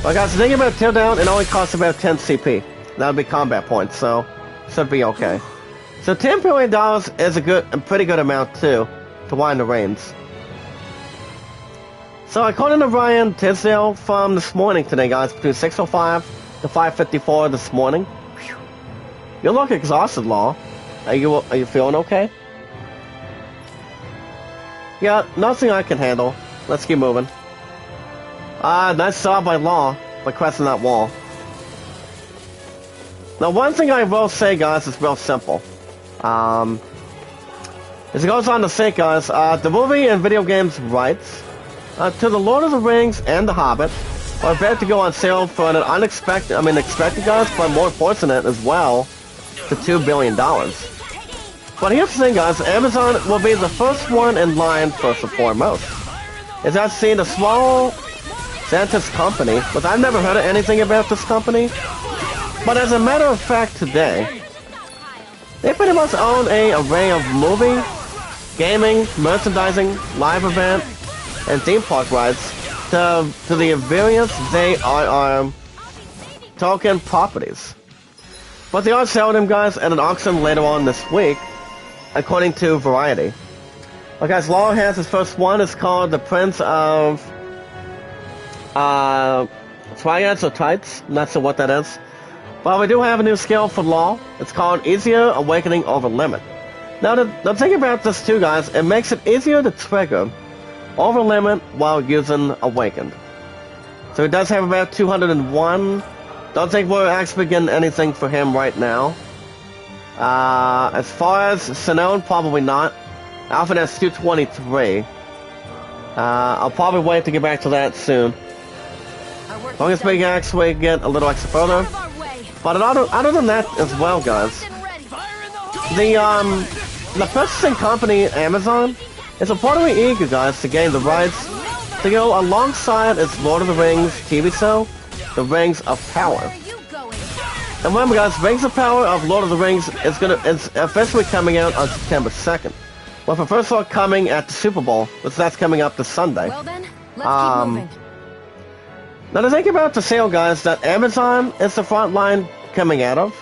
[SPEAKER 1] Well guys, the thing about tear down, it only costs about 10 CP. That would be combat points, so should be okay. So $10 billion is a pretty good amount too, to wind the reins. So according to Ryan Tisdale from this morning today, guys, between 6:05 to 5:54 this morning. You look exhausted, Law. Are you feeling okay? Yeah, nothing I can handle. Let's keep moving. Nice job by Law by crossing that wall. Now, one thing I will say, guys, is real simple. As it goes on to say, guys, the movie and video games rights to The Lord of the Rings and The Hobbit are about to go on sale for an expected, guys, but more fortunate as well, to $2 billion. But here's the thing, guys, Amazon will be the first one in line first and foremost. As I've seen a small Xantus company, but I've never heard of anything about this company. But as a matter of fact today, they pretty much own an array of movie, gaming, merchandising, live event, and theme park rights to the various ZRR token properties. But they are selling them, guys, at an auction later on this week, according to Variety. Well, guys, Law has his first one. It's called The Prince of Triads or Tights. Not sure what that is. But we do have a new skill for Law. It's called Easier Awakening Over Limit. Now, the thing about this too, guys, it makes it easier to trigger over limit while using Awakened. So he does have about 201. Don't think we're actually getting anything for him right now. As far as Sinone, probably not. Alpha has 223. I'll probably wait to get back to that soon. As long as we can actually get a little extra further. But other than that as well, guys, the purchasing company Amazon is reportedly eager, guys, to gain the rights to go alongside its Lord of the Rings TV show, The Rings of Power. And remember guys, Rings of Power of Lord of the Rings is officially coming out on September 2nd. With the first one coming at the Super Bowl, which that's coming up this Sunday.
[SPEAKER 4] Well then, let's keep moving.
[SPEAKER 1] Now to think about the sale guys that Amazon is the front line coming out of,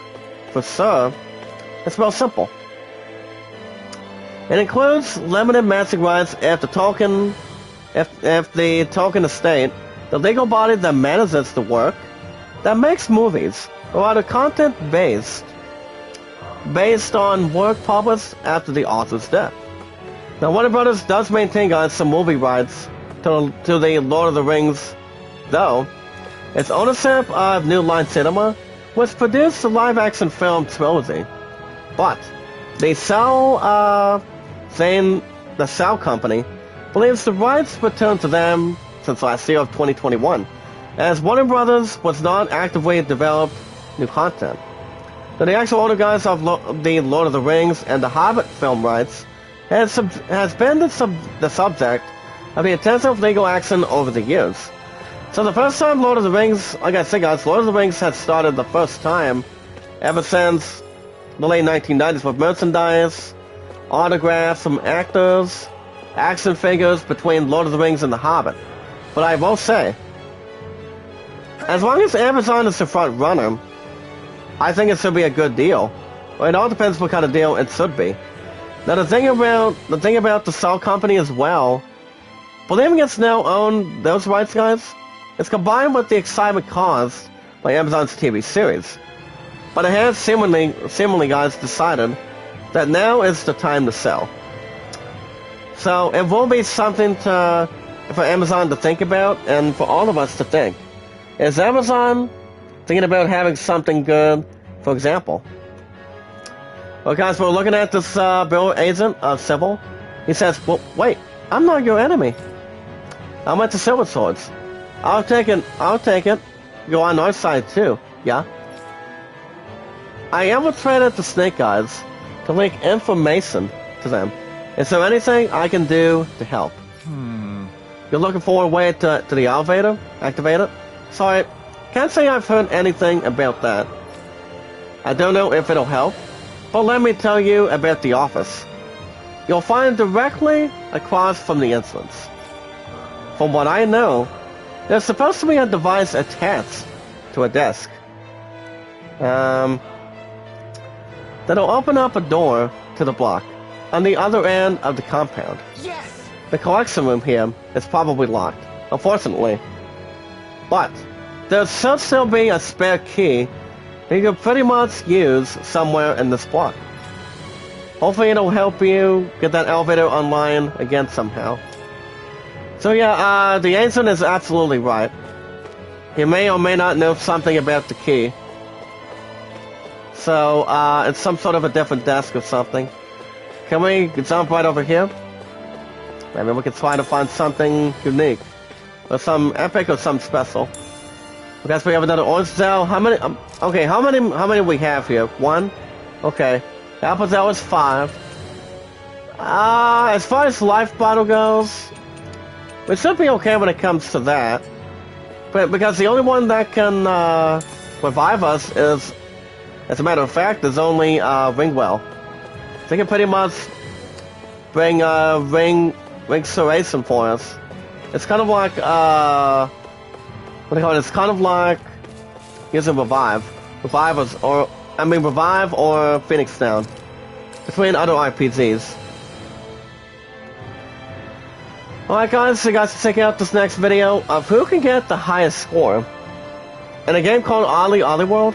[SPEAKER 1] for sure, it's real simple. It includes limited matching rights if the Tolkien estate, the legal body that manages the work, that makes movies, or other content based on work published after the author's death. Now Warner Brothers does maintain guys some movie rights to the Lord of the Rings, though its ownership of New Line Cinema, which produced the live-action film trilogy, but the Sal Company believes the rights returned to them since last year of 2021, as Warner Brothers was not actively developed new content. Now, the actual owner guys of the Lord of the Rings and the Hobbit film rights has been the subject of the intensive legal action over the years. So the first time Lord of the Rings, like I said guys, Lord of the Rings had started the first time ever since the late 1990s with merchandise, autographs from actors, action figures between Lord of the Rings and the Hobbit. But I will say, as long as Amazon is the front runner, I think it should be a good deal. Well, it all depends what kind of deal it should be. Now the thing about the Sal Company as well, believing it's now owned those rights guys, is combined with the excitement caused by Amazon's TV series. But it has seemingly guys decided that now is the time to sell. So it will be something for Amazon to think about, and for all of us to think. Is Amazon thinking about having something good, for example? Well guys, we're looking at this bill agent of Sybil. He says, well wait, I'm not your enemy. I'm at the Silver Swords. I'll take it. You're on our side too, yeah? I infiltrated the Snake Eyes to leak information to them. Is there anything I can do to help? You're looking for a way to the elevator? Activate it? Sorry, can't say I've heard anything about that. I don't know if it'll help, but let me tell you about the office. You'll find it directly across from the entrance. From what I know, there's supposed to be a device attached to a desk. That'll open up a door to the block on the other end of the compound.
[SPEAKER 3] Yes!
[SPEAKER 1] The collection room here is probably locked, unfortunately. But there should still be a spare key that you can pretty much use somewhere in this block. Hopefully it'll help you get that elevator online again somehow. So yeah, the agent is absolutely right. He may or may not know something about the key. So, it's some sort of a different desk or something. Can we jump right over here? Maybe we can try to find something unique. Or some epic or some special. I guess we have another orange gel. How many, okay, how many we have here? 1? Okay. Apple gel is 5. As far as life bottle goes, we should be okay when it comes to that. But because the only one that can revive us is, as a matter of fact, is only Ringwell. They can pretty much bring Ring Serration for us. It's kind of like what do you call it? It's kind of like using Revive or Phoenix Down between other RPGs. Alright guys, so you guys can check out this next video of who can get the highest score. In a game called Ollie World,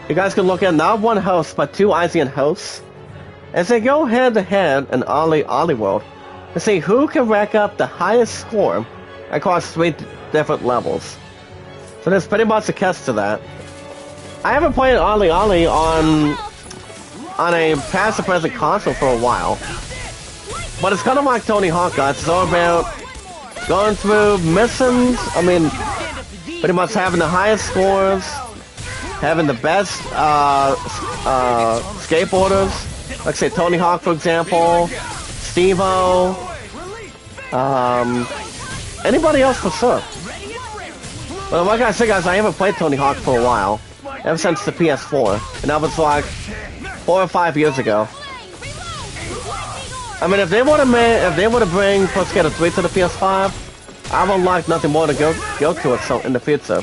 [SPEAKER 1] you guys can look at not one host, but 2 IGN hosts, as they go head to head in Ollie World to see who can rack up the highest score across 3 different levels. So there's pretty much a catch to that. I haven't played Ollie on a past or present console for a while. But it's kind of like Tony Hawk, guys. It's all about going through missions. I mean, pretty much having the highest scores, having the best skateboarders. Like say Tony Hawk, for example, Steve-O, anybody else for sure. But like I said, guys, I haven't played Tony Hawk for a while. ever since the PS4, and that was like 4 or 5 years ago. I mean, if they want to bring Pro Skater 3 to the PS5, I would like nothing more to go to it so in the future.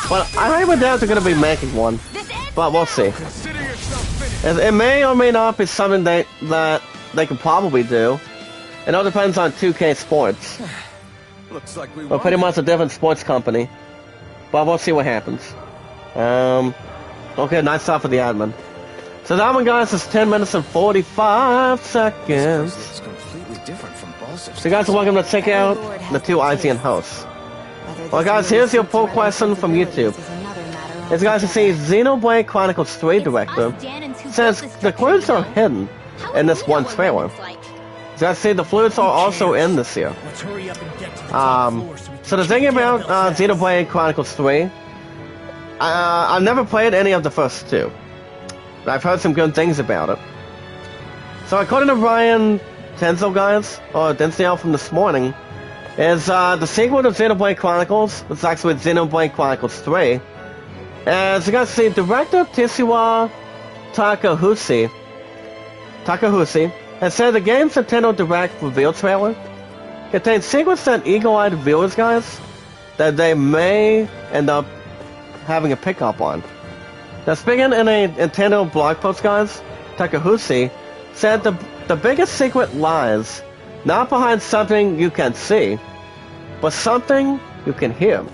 [SPEAKER 1] But I highly doubt they're gonna be making one. But we'll see. It may or may not be something that they can probably do. It all depends on 2K Sports.
[SPEAKER 5] Looks like we
[SPEAKER 1] We're pretty much a different sports company. But we'll see what happens. Okay, nice stuff for the admin. So that one, guys, is 10 minutes and 45 seconds.
[SPEAKER 5] It's completely different from Balsas.
[SPEAKER 1] So you guys are welcome to check out the two IGN hosts. Well, guys, here's your poll question from YouTube. As you guys can see, Xenoblade Chronicles 3 director says the clues are hidden in this one trailer. As you guys see, the flutes are also in this here.
[SPEAKER 3] Let's hurry up and get to the top floor so we
[SPEAKER 1] So the
[SPEAKER 3] can
[SPEAKER 1] thing
[SPEAKER 3] check
[SPEAKER 1] about
[SPEAKER 3] it out.
[SPEAKER 1] Xenoblade Chronicles 3, I've never played any of the first two. But I've heard some good things about it. So according to Ryan Tenzel, guys, or Densdale from this morning, is the sequel to Xenoblade Chronicles, it's actually Xenoblade Chronicles 3. As you guys see, director Tetsuya Takahashi has said the game's Nintendo Direct reveal trailer contains secrets that eagle-eyed viewers, guys, that they may end up having a pickup on. Now, speaking in a Nintendo blog post, guys, Takahashi said the biggest secret lies not behind something you can see, but something you can hear.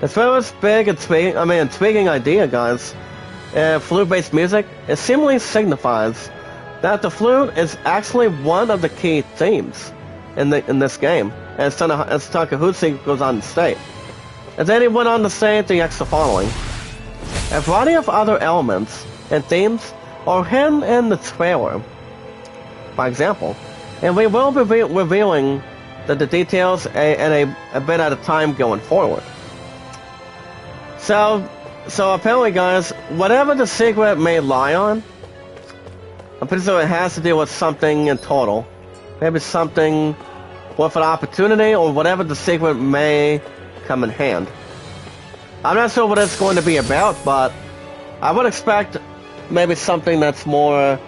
[SPEAKER 1] As well as big and intriguing idea, guys, flute-based music, it seemingly signifies that the flute is actually one of the key themes in this game, as Takahashi goes on to state. And then he went on to say the extra following. A variety of other elements and themes are hidden in the trailer, for example, and we will be revealing the details a bit at a time going forward. So apparently, guys, whatever the secret may lie on, I'm pretty sure it has to do with something in total. Maybe something worth an opportunity, or whatever the secret may come in hand. I'm not sure what it's going to be about, but I would expect maybe something that's more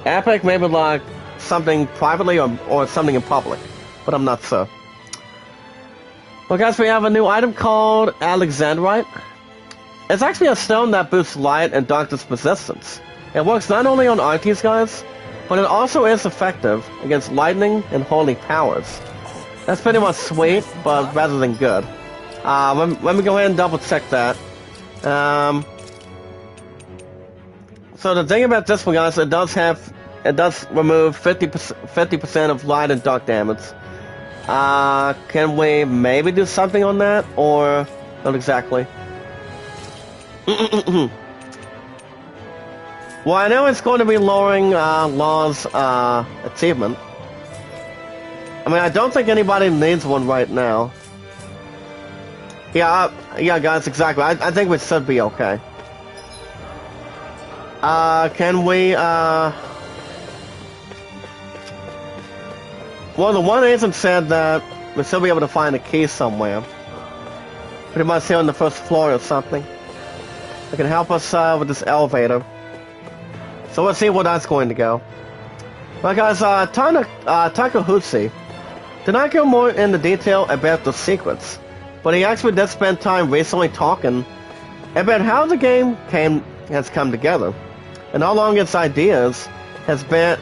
[SPEAKER 1] epic, maybe like something privately or something in public, but I'm not sure. Well, guys, we have a new item called Alexandrite. It's actually a stone that boosts light and darkness resistance. It works not only on RTs, guys, but it also is effective against lightning and holy powers. That's pretty much sweet, but rather than good. Let me go ahead and double check that. So the thing about this one, guys, it does remove 50% of light and dark damage. Can we maybe do something on that, or not exactly? Well, I know it's going to be lowering Law's achievement. I mean, I don't think anybody needs one right now. Yeah, guys, exactly. I think we should be okay. Can we, well, the one agent said that we should be able to find a key somewhere. Pretty much here on the first floor or something. It can help us with this elevator. So let's see where that's going to go. Well, guys, Takahashi did not go more into detail about the secrets, but he actually did spend time recently talking about how the game has come together, and how long its ideas have been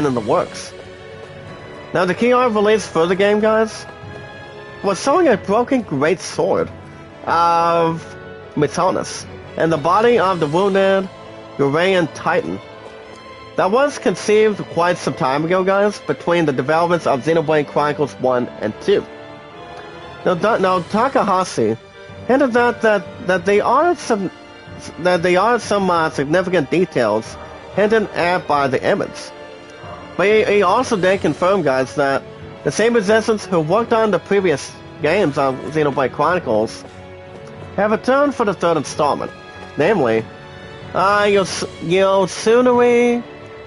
[SPEAKER 1] in the works. Now, the key art released for the game, guys, was showing a broken great sword of Mitonis and the body of the wounded Urayan Titan. That was conceived quite some time ago, guys, between the developments of Xenoblade Chronicles 1 and 2. Now Takahashi hinted that there are some significant details hinted at by the image. But he also did confirm, guys, that the same musicians who worked on the previous games of Xenoblade Chronicles have returned for the third installment. Namely, Yosunari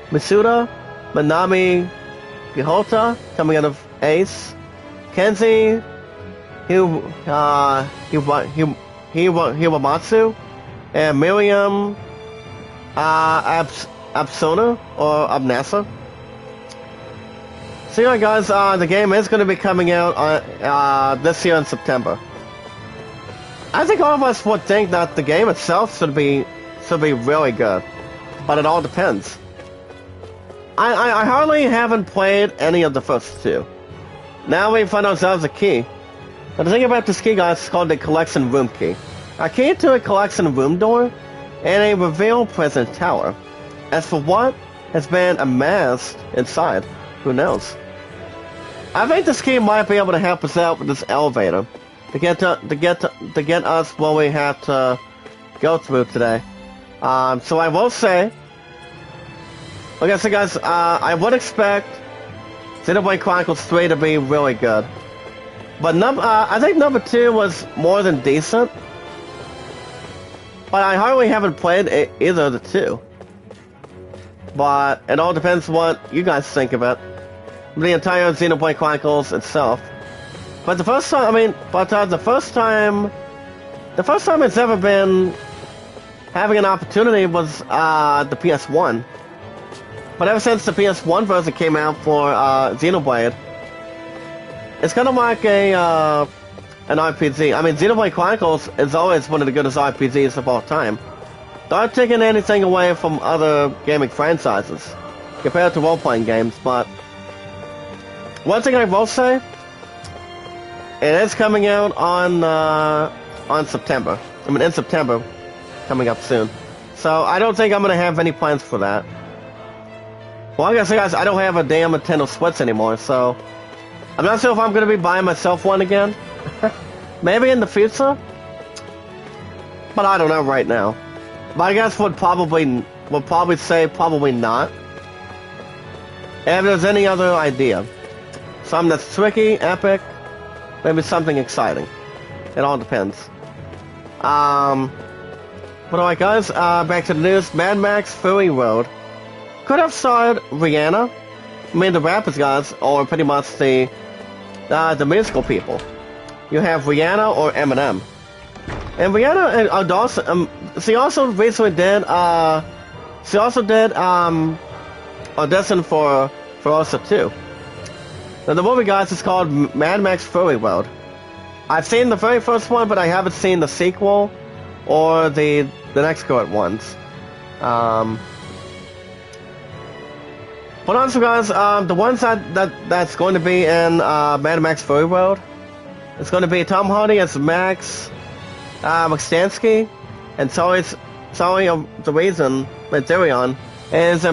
[SPEAKER 1] Masuda, Manami Gihota, coming out of Ace, Kenji Hiwamatsu, and Miriam Absona or Abnasa. So yeah, guys, the game is going to be coming out this year in September. I think all of us would think that the game itself should be really good, but it all depends. I hardly haven't played any of the first two. Now we find ourselves a key. But the thing about this key, guys, is called the collection room key. A key to a collection room door and a reveal present tower. As for what has been amassed inside, who knows? I think this key might be able to help us out with this elevator to get us where we have to go through today. So I will say, like I said, guys, I would expect Xenoblade Chronicles 3 to be really good. But I think number 2 was more than decent. But I hardly haven't played either of the two. But it all depends what you guys think of it. The entire Xenoblade Chronicles itself. But the first time, the first time it's ever been having an opportunity was the PS1. But ever since the PS1 version came out for Xenoblade, it's kind of like an RPG. I mean, Xenoblade Chronicles is always one of the greatest RPGs of all time. Not taking anything away from other gaming franchises compared to role-playing games, but one thing I will say, it is coming out on September. I mean, in September, coming up soon. So I don't think I'm gonna have any plans for that. Well, like I said, guys, I don't have a damn Nintendo Switch anymore, so I'm not sure if I'm gonna be buying myself one again. Maybe in the future, but I don't know right now. But I guess would probably say probably not. And if there's any other idea, something that's tricky, epic, maybe something exciting. It all depends. But alright, guys, back to the news. Mad Max Fury Road could have starred Rihanna. I mean, the rappers, guys, or pretty much the musical people. You have Rihanna or Eminem. And Rihanna and Dawson, she also recently did, audition for Furiosa 2. Now, the movie, guys, is called Mad Max Fury Road. I've seen the very first one, but I haven't seen the sequel or the next current ones. But also, guys, the ones that's going to be in Mad Max Fury Road, it's going to be Tom Hardy as Max Mcstansky, and Sorry the reason Mederion is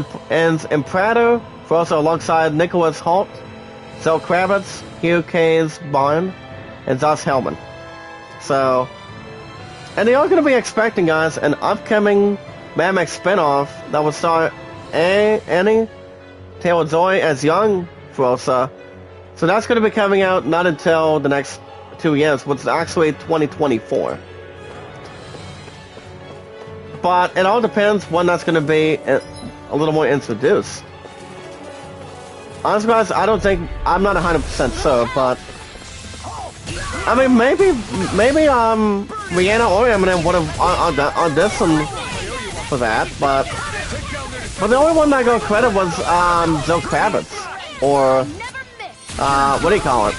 [SPEAKER 1] Imperator, for also alongside Nicholas Hoult, Zoe Kravitz, Hugh Case Barn, and Josh Hellman. So, and they are going to be expecting, guys, an upcoming Mad Max spinoff that will star Annie Taylor-Joy as young Furiosa. So that's going to be coming out not until the next 2 years, which is actually 2024. But it all depends when that's going to be a little more introduced. Honestly, guys, I'm not 100% sure, but I mean, maybe Rihanna or Eminem would have auditioned for that, but the only one that got credit was Zoe Kravitz, or what do you call it?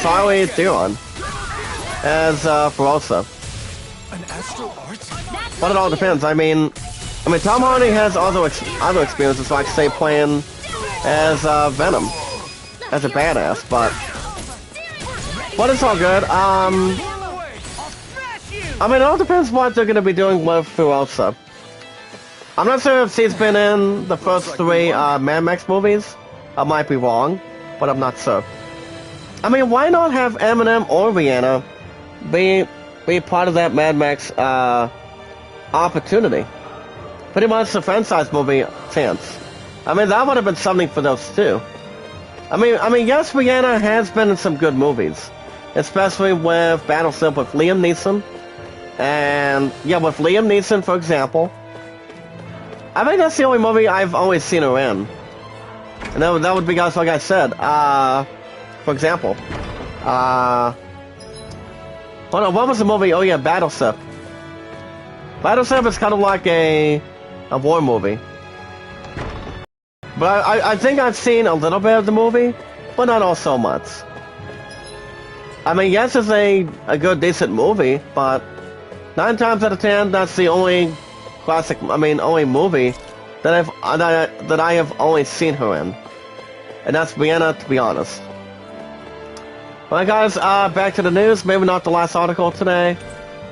[SPEAKER 1] Charlie Theron as Furiosa. But it all depends. I mean, Tom Hardy has other experiences, like say playing as Venom, as a badass. But it's all good. I mean, it all depends what they're gonna be doing with Furiosa. I'm not sure if she's been in the first 3 Mad Max movies. I might be wrong, but I'm not sure. I mean, why not have Eminem or Rihanna be part of that Mad Max opportunity? Pretty much the franchise movie chance. I mean, that would have been something for those two. I mean, yes, Rihanna has been in some good movies, especially with Battleship with Liam Neeson, and yeah, with Liam Neeson, for example. I think that's the only movie I've always seen her in, and that would be, guys, like I said, for example, Hold on, what was the movie? Oh yeah, Battleship. Battleship is kind of like a war movie. But I think I've seen a little bit of the movie, but not all so much. I mean, yes, it's a good, decent movie, but 9 times out of 10, that's the only only movie that I have only seen her in. And that's Vienna, to be honest. Alright guys, back to the news, maybe not the last article today.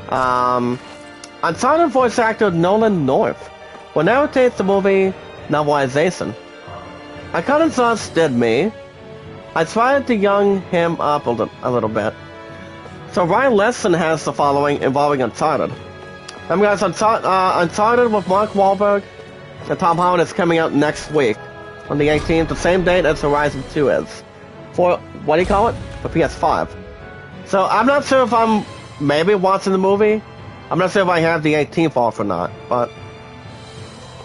[SPEAKER 1] Uncharted voice actor Nolan North will narrate the movie novelization. I kind of thought did me. I tried to young him up a little bit. So Ryan Lesson has the following involving Uncharted. Guys, Uncharted with Mark Wahlberg and Tom Holland is coming out next week on the 18th, the same date as Horizon 2 is. For, what do you call it? For PS5. So I'm not sure if I'm maybe watching the movie. I'm not sure if I have the 18th off or not, but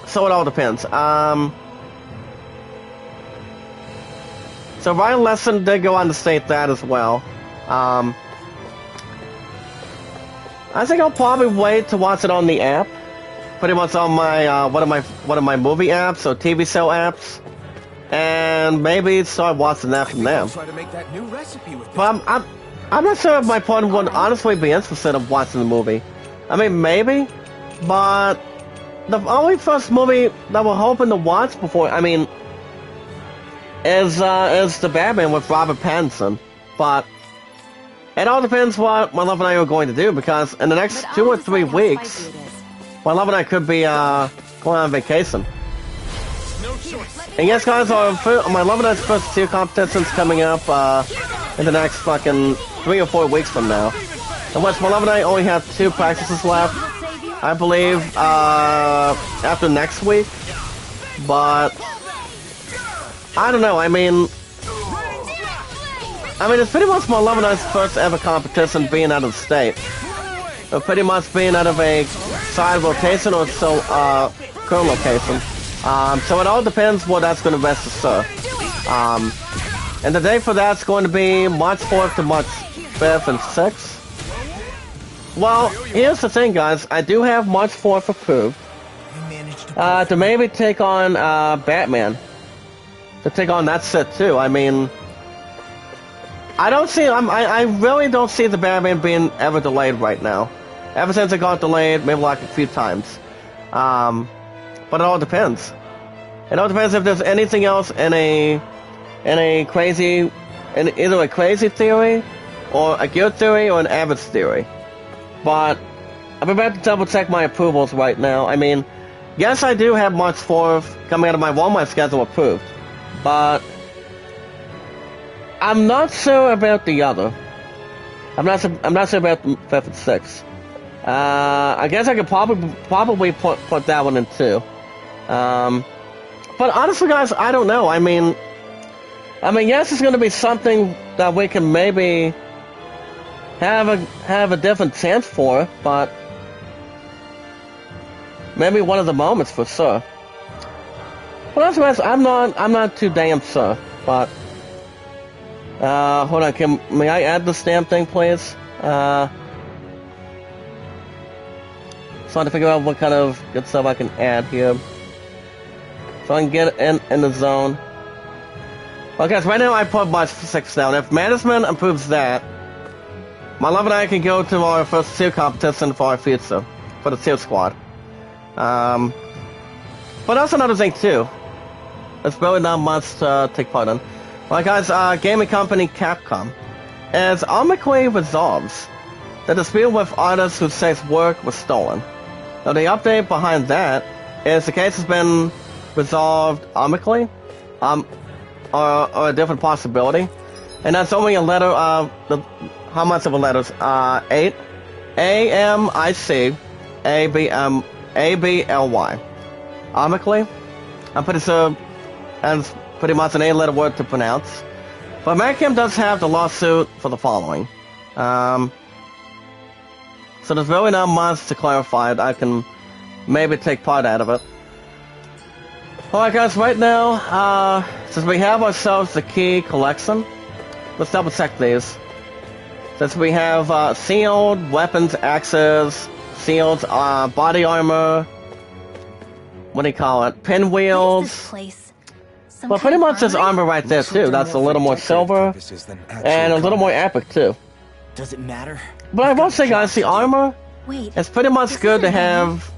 [SPEAKER 1] so it all depends. So Ryan Lesson did go on to state that as well. I think I'll probably wait to watch it on the app. Pretty much on my one of my movie apps or TV show apps, and maybe start watching that from them.
[SPEAKER 5] Try to make that new recipe with this.
[SPEAKER 1] But I'm not sure if my partner would honestly be interested in watching the movie. I mean, maybe, but the only first movie that we're hoping to watch before, I mean, is the Batman with Robert Pattinson. But it all depends what my love and I are going to do, because in the next 2 or 3 weeks, my love and I could be going on vacation. And yes, guys, my love and I's first 2 competitions coming up in the next fucking 3 or 4 weeks from now. And once my love and I only have 2 practices left, I believe, after next week. But I don't know. I mean, it's pretty much my love and I's first ever competition being out of the state. Or pretty much being out of a side location or so current location. So it all depends what that's going to best to serve. And the day for that's going to be March 4th to March 5th and 6th. Well, here's the thing, guys. I do have March 4th approved to maybe take on Batman. To take on that set too. I mean, I really don't see the Batman being ever delayed right now. Ever since it got delayed, maybe like a few times. But it all depends. It all depends if there's anything else in either a crazy theory, or a good theory, or an average theory. But I'm about to double check my approvals right now. I mean, yes, I do have March 4th coming out of my Walmart schedule approved, but I'm not sure about the other. I'm not sure about the 5th and 6th. I guess I could probably put that one in too. But honestly, guys, I don't know. I mean, yes, it's going to be something that we can maybe have a different chance for, but maybe one of the moments for sure. But otherwise, I'm not too damn sure. But hold on, may I add this damn thing, please? Trying to figure out what kind of good stuff I can add here, so I can get in the zone. Well, guys, right now I put March 6 down. If management approves that, my love and I can go to our first tier competition for our future, for the tier squad. But that's another thing too. It's really not much to take part in. Well, guys, gaming company Capcom, as amicably resolves the dispute with artists who says work was stolen. Now, the update behind that is the case has been resolved amicably, or a different possibility, and that's only a letter of how much of a letters? 8 AMICABLY. Amicably, I'm pretty sure that's pretty much an 8-letter word to pronounce. But American does have the lawsuit for the following. So there's really not much to clarify. I can maybe take part out of it. Alright guys, right now, since we have ourselves the key collection, let's double check these. Since we have sealed weapons, axes, sealed body armor. What do you call it? Pinwheels. Well, pretty much this armor right there too. That's a little more silver and a little more epic too.
[SPEAKER 5] Does it matter?
[SPEAKER 1] But I will say, guys, the armor is pretty much good to have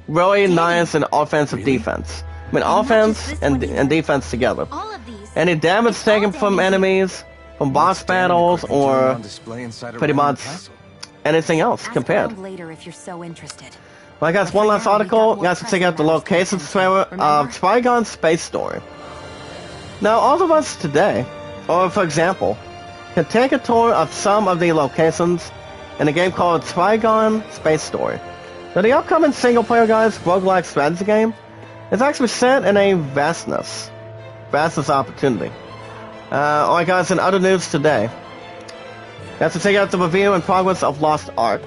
[SPEAKER 1] really nice and offensive defense. I mean, offense and defense together. Any damage taken from enemies, from boss battles, or pretty much anything else compared. Well, I got one last article. You guys can check out the locations trailer of Trigon Space Story. Now, all of us today, or for example, can take a tour of some of the locations in a game called Trigon Space Story. Now, the upcoming single-player, guys, roguelike strategy game is actually set in a vastness opportunity. Alright, guys, in other news today, you have to check out the review and progress of Lost Ark.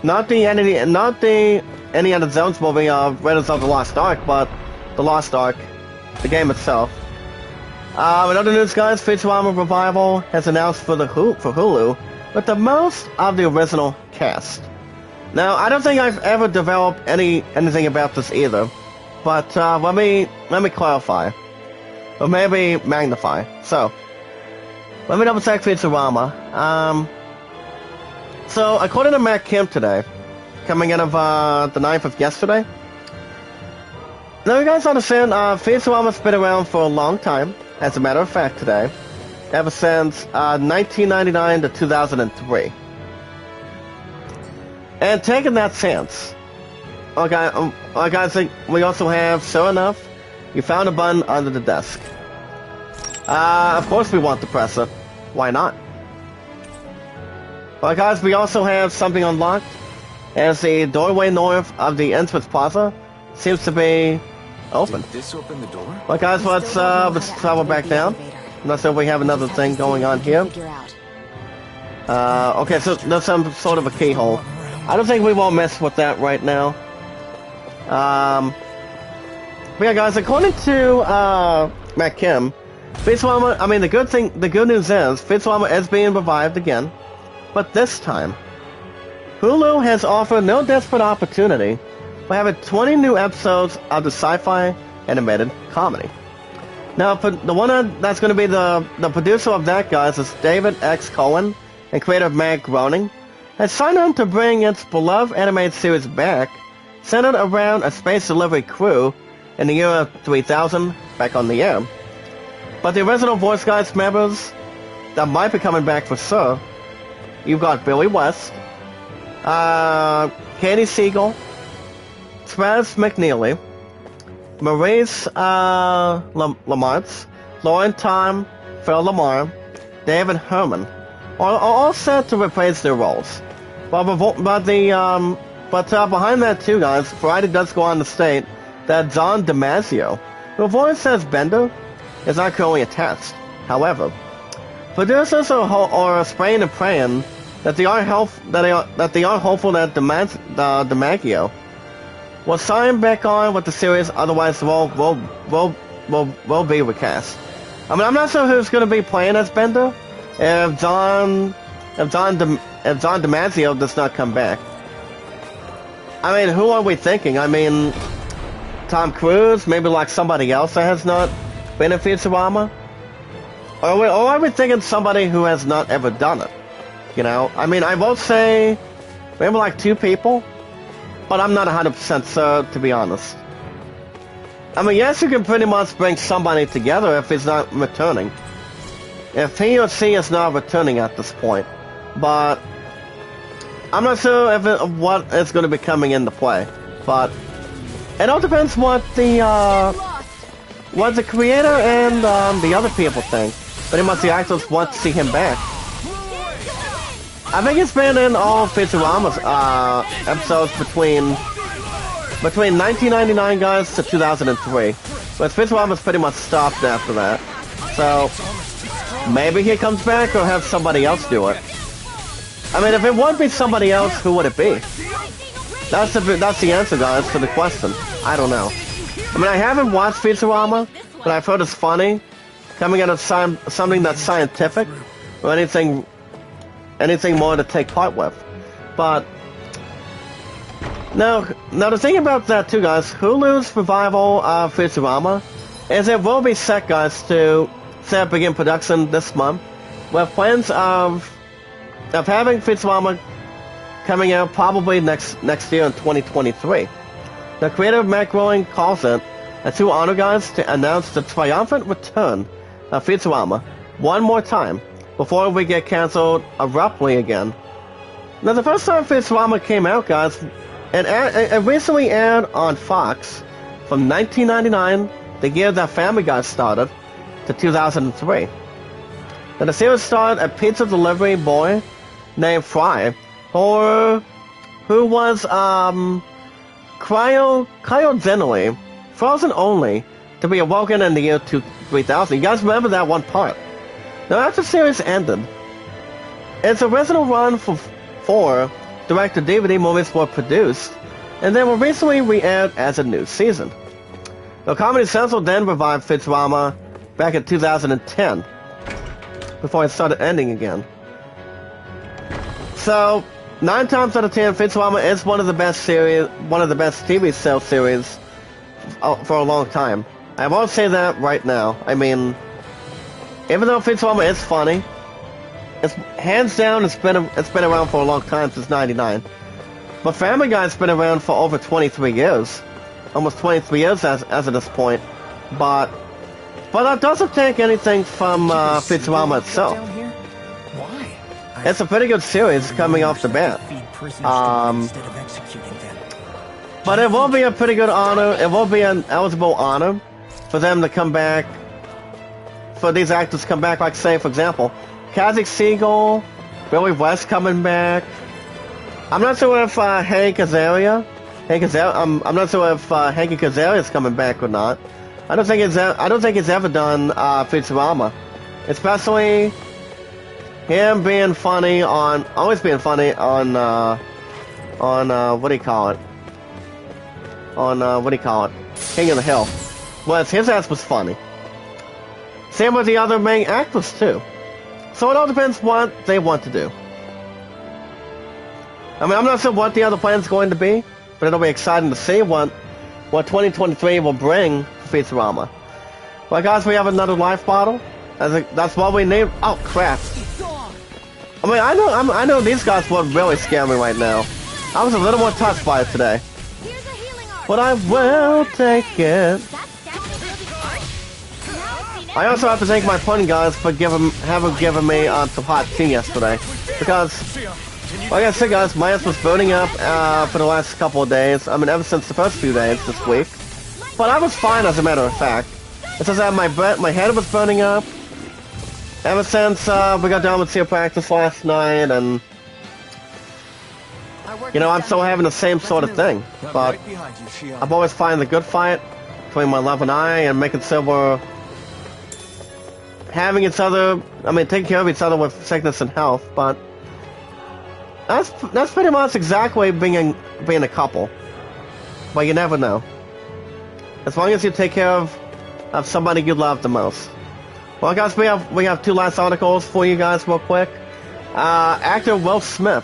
[SPEAKER 1] Not the Indiana Jones movie of Raiders of the Lost Ark, but the Lost Ark, the game itself. In other news, guys, Futurama Revival has announced for Hulu with the most of the original cast. Now, I don't think I've ever developed anything about this either, but let me clarify, or maybe magnify. So, let me double check Futurama. So, according to Matt Kim today, coming out of the 9th of yesterday. Now, you guys understand, Futurama's been around for a long time, as a matter of fact today, ever since 1999 to 2003. And taking that stance, okay, guys, we also have, sure enough, you found a button under the desk. Of course we want to press it. Why not? Well, guys, we also have something unlocked, as the doorway north of the entrance plaza seems to be open.
[SPEAKER 5] Did this open the door?
[SPEAKER 1] Well, guys, let's travel back down. I'm not sure if we have another thing going on here. Okay, so there's some sort of a keyhole. I don't think we won't mess with that right now. But yeah, guys, according to Matt Kim, Futurama, I mean, the good news is Futurama is being revived again, but this time, Hulu has offered no desperate opportunity by having 20 new episodes of the sci-fi animated comedy. Now, for the one that's going to be the producer of that, guys, is David X. Cohen and creator Matt Groening, has signed on to bring its beloved animated series back, centered around a space delivery crew in the year 3000 back on the air. But the original voice guys members that might be coming back for sure, you've got Billy West, Katie Siegel, Spaz McNeely, Maurice Lamartz, Lauren Tom, Phil Lamar, David Herman, are all set to reprise their roles. But behind that too, guys, Variety does go on to state that John DiMaggio, who voices Bender, is not currently attached. However, producers are spraying and praying that they are hopeful that DiMaggio will sign back on with the series, otherwise will be recast. I mean, I'm not sure who's going to be playing as Bender if John DiMaggio does not come back. I mean, who are we thinking? I mean, Tom Cruise, maybe like somebody else that has not been in Futurama? Or are we thinking somebody who has not ever done it? You know, I mean, I will say maybe like 2 people, but I'm not 100% sure, to be honest. I mean, yes, you can pretty much bring somebody together if he's not returning. If he or she is not returning at this point. But I'm not sure what is going to be coming into play. But it all depends what the creator and the other people think. Pretty much the actors want to see him back. I think it's been in all Futurama's episodes between 1999, guys, to 2003. But Futurama's pretty much stopped after that. So maybe he comes back or have somebody else do it. I mean, if it won't be somebody else, who would it be? That's the answer, guys, to the question. I don't know. I mean, I haven't watched Futurama, but I've heard it's funny. Coming out of something that's scientific, or anything anything more to take part with. But now the thing about that too, guys, Hulu's revival of Futurama is it will be set, guys, to begin production this month, with plans of having Futurama coming out probably next year in 2023. The creator Matt Groening calls it a true honor, guys, to announce the triumphant return of Futurama one more time before we get cancelled abruptly again. Now, the first time Futurama came out, guys, it recently aired on Fox from 1999, the year that Family Guy started, to 2003. Now, the series starred a pizza delivery boy named Fry, who was cryogenically frozen only to be awoken in the year 3000. You guys remember that one part? Now, after the series ended, its original run for 4 direct-to-DVD movies were produced, and they were recently re-aired as a new season. Now, Comedy Central then revived Futurama back in 2010, before it started ending again. So, 9 times out of 10, Futurama is one of the best TV show series for a long time. I won't say that right now. I mean, even though Futurama is funny, it's hands down it's been around for a long time, since '99. But Family Guy's been around for over 23 years, almost 23 years as of this point. But that doesn't take anything from Futurama itself. It's a pretty good series coming off the bat. But it will be a pretty good honor. It will be an eligible honor for them to come back. For these actors to come back, like, say, for example, Kazak Siegel, Billy West coming back. I'm not sure if Hank Azaria, I'm not sure if Hanky Azaria is coming back or not. I don't think he's ever done Futurama, especially him being funny on, always being funny on what do you call it? King of the Hill. Well, his ass was funny. Same with the other main actors too. So it all depends what they want to do. I mean, I'm not sure what the other plan's going to be, but it'll be exciting to see what 2023 will bring for Futurama. Well, guys, we have another life bottle. That's what we need. Oh crap! I mean, I know these guys would really scare me right now. I was a little more touched by it today, but I will take it. I also have to thank my opponent, guys, for having given me some hot tea yesterday, because, like I said, guys, my ass was burning up for the last couple of days. I mean, ever since the first few days this week. But I was fine, as a matter of fact. It's just that my head was burning up ever since we got done with SEAL practice last night, and you know, I'm still having the same sort of thing. But I'm always finding the good fight between my love and I, and making sure we're having each other, I mean, taking care of each other with sickness and health. But that's pretty much exactly being a couple. But you never know. As long as you take care of somebody you love the most. Well, guys, we have 2 last articles for you guys real quick. Actor Will Smith,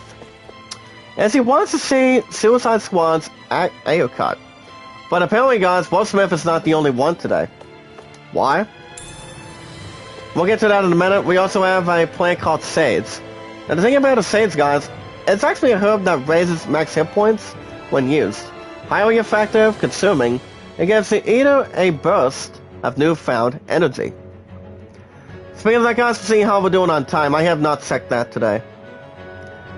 [SPEAKER 1] as he wants to see Suicide Squad's Ayo cut. But apparently, guys, Will Smith is not the only one today. Why? We'll get to that in a minute. We also have a plant called Sage. And the thing about a Sage, guys, it's actually a herb that raises max hit points when used. Highly effective, consuming, and gives the eater a burst of newfound energy. Speaking of that, guys, to see how we're doing on time, I have not checked that today.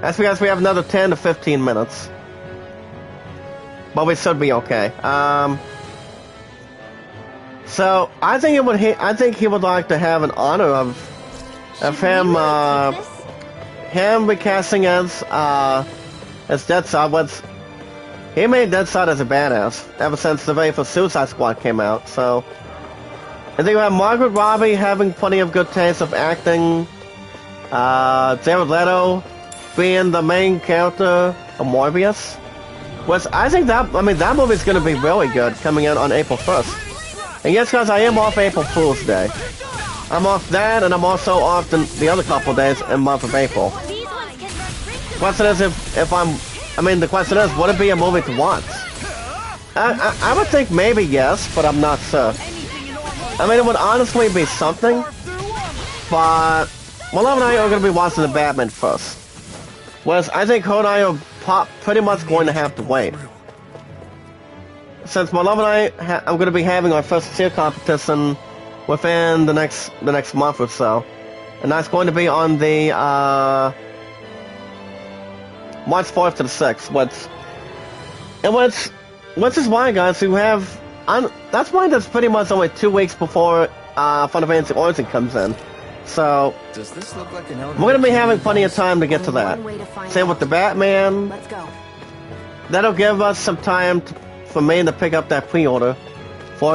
[SPEAKER 1] As for guys, we have another 10 to 15 minutes. But we should be okay. So I think he would like to have an honor of him recasting as Deathshot. He made Deathshot as a badass ever since the very first Suicide Squad came out. So I think we have Margaret Robbie having plenty of good taste of acting. Jared Leto being the main character of Morbius. Which I think that movie's going to be really good, coming out on April 1st. And yes, guys, I am off April Fool's Day. I'm off that, and I'm also off the other couple days in the month of April. question is the question is, would it be a movie to watch? I would think maybe yes, but I'm not sure. I mean, it would honestly be something, but Love and I are going to be watching the Batman first. Whereas I think her and I are pretty much going to have to wait. Since my love and I are going to be having our first tier competition within the next month or so. And that's going to be on the March 4th to the 6th, which is why, guys, that's why there's pretty much only 2 weeks before Final Fantasy Origin comes in. So,
[SPEAKER 5] does this look like an
[SPEAKER 1] we're going to be having plenty of time to get to that. Same with the Batman.
[SPEAKER 4] Let's go.
[SPEAKER 1] That'll give us some time for me to pick up that pre-order for,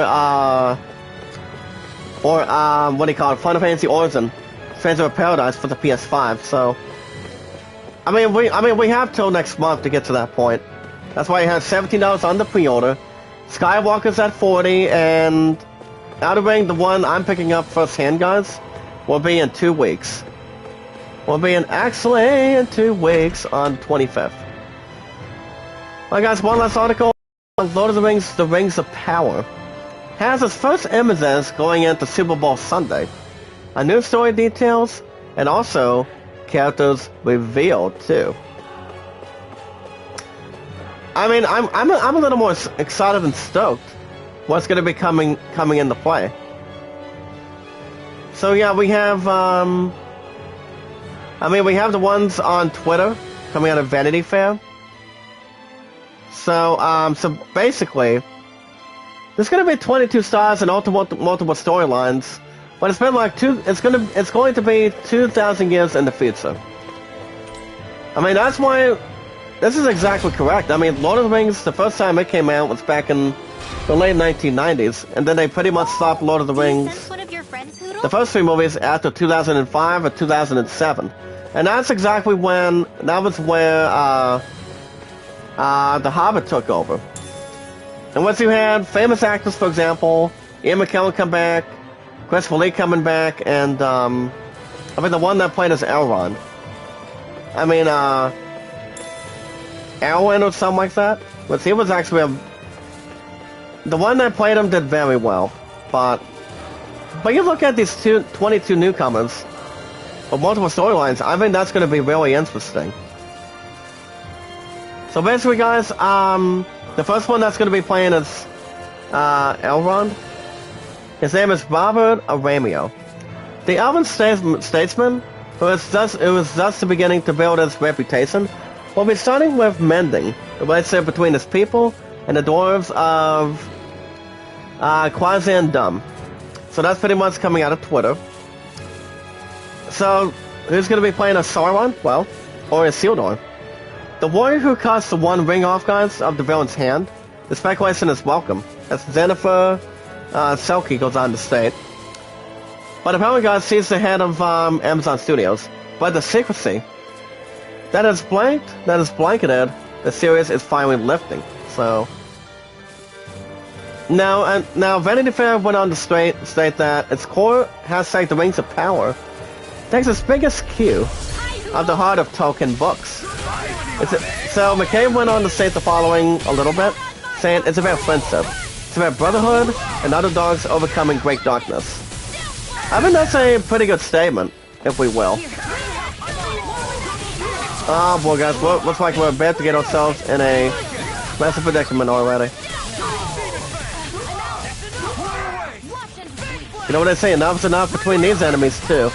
[SPEAKER 1] what do you call it, Final Fantasy Origin, Stranger of Paradise for the PS5, so... I mean, we have till next month to get to that point. That's why you have $17 on the pre-order. Skywalker's at $40, and Outer Ring, the one I'm picking up firsthand, guys, will be in 2 weeks. Actually in 2 weeks on 25th. Alright, guys, one last article. Lord of the Rings, The Rings of Power has its first images going into Super Bowl Sunday. A new story details, and also characters revealed too. I mean, I'm a little more excited and stoked what's going to be coming into play. So yeah, we have we have the ones on Twitter coming out of Vanity Fair. So basically, there's going to be 22 stars and multiple storylines. But it's been like it's going to be 2,000 years in the future. I mean, that's why this is exactly correct. I mean, Lord of the Rings, the first time it came out was back in the late 1990s, and then they pretty much stopped Lord of the Rings, the first 3 movies, after 2005 or 2007, and that was where The Hobbit took over. And once you had famous actors, for example, Ian McKellen come back, Christopher Lee coming back, and I mean the one that played as Elrond. I mean Elwyn or something like that. But he was actually the one that played him did very well. But you look at these 22 newcomers with multiple storylines, I think that's going to be really interesting. So basically, guys, the first one that's going to be playing is Elrond. His name is Robert Arameo. The elven statesman, who was thus beginning to build his reputation, will be starting with mending the relationship between his people and the dwarves of Khazad-dûm. So that's pretty much coming out of Twitter. So, who's going to be playing a Sauron? Well, or Isildur. The warrior who cuts the one ring off, guys, of the villain's hand. The speculation is welcome, as Jennifer Selke goes on to state. But apparently, guys, she's the head of Amazon Studios. But the secrecy that is blanketed the series is finally lifting. So now Vanity Fair went on to state that its core hashtag The Rings of Power takes its biggest cue of the heart of Tolkien books. So McCabe went on to state the following a little bit, saying it's about friendship. It's about brotherhood and underdogs overcoming great darkness. I mean, that's a pretty good statement, if we will. Oh boy, guys, looks like we're about to get ourselves in a massive predicament already. You know what they say, enough's enough between these enemies, too.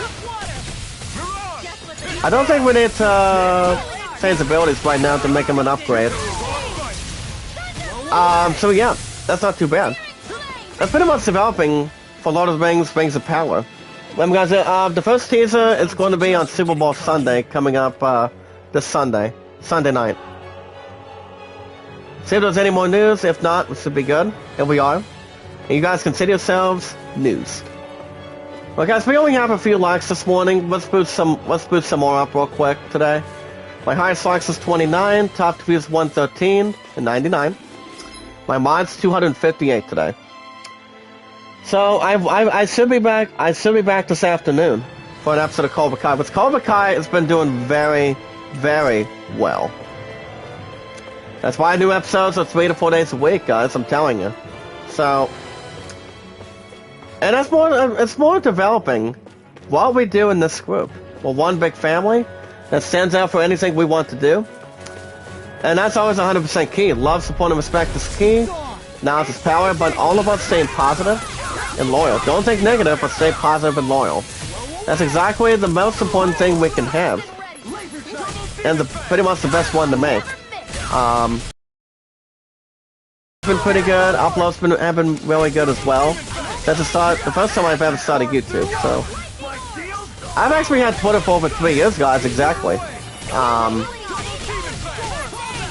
[SPEAKER 1] I don't think we need to change abilities right now to make him an upgrade. So yeah, that's not too bad. That's pretty much developing for Lord of the Rings, Rings of Power. Remember, guys, the first teaser is going to be on Super Bowl Sunday, coming up this Sunday night. See if there's any more news. If not, it should be good. Here we are. And you guys consider yourselves news. Well, guys, we only have a few likes this morning. Let's boost some more up real quick today. My highest likes is 29, top views 113 and 99. My mods 258 today. So I should be back. I should be back this afternoon for an episode of Cobra Kai. But Cobra Kai has been doing very, very well. That's why I do episodes of 3 to 4 days a week, guys, I'm telling you. So, and it's more developing what we do in this group. We're one big family that stands out for anything we want to do. And that's always 100% key. Love, support, and respect is key. Knowledge is power, but all of us staying positive and loyal. Don't think negative, but stay positive and loyal. That's exactly the most important thing we can have. And pretty much the best one to make. Been pretty good. Uploads have been really good as well. That's the first time I've ever started YouTube, so. I've actually had Twitter for over 3 years, guys, exactly.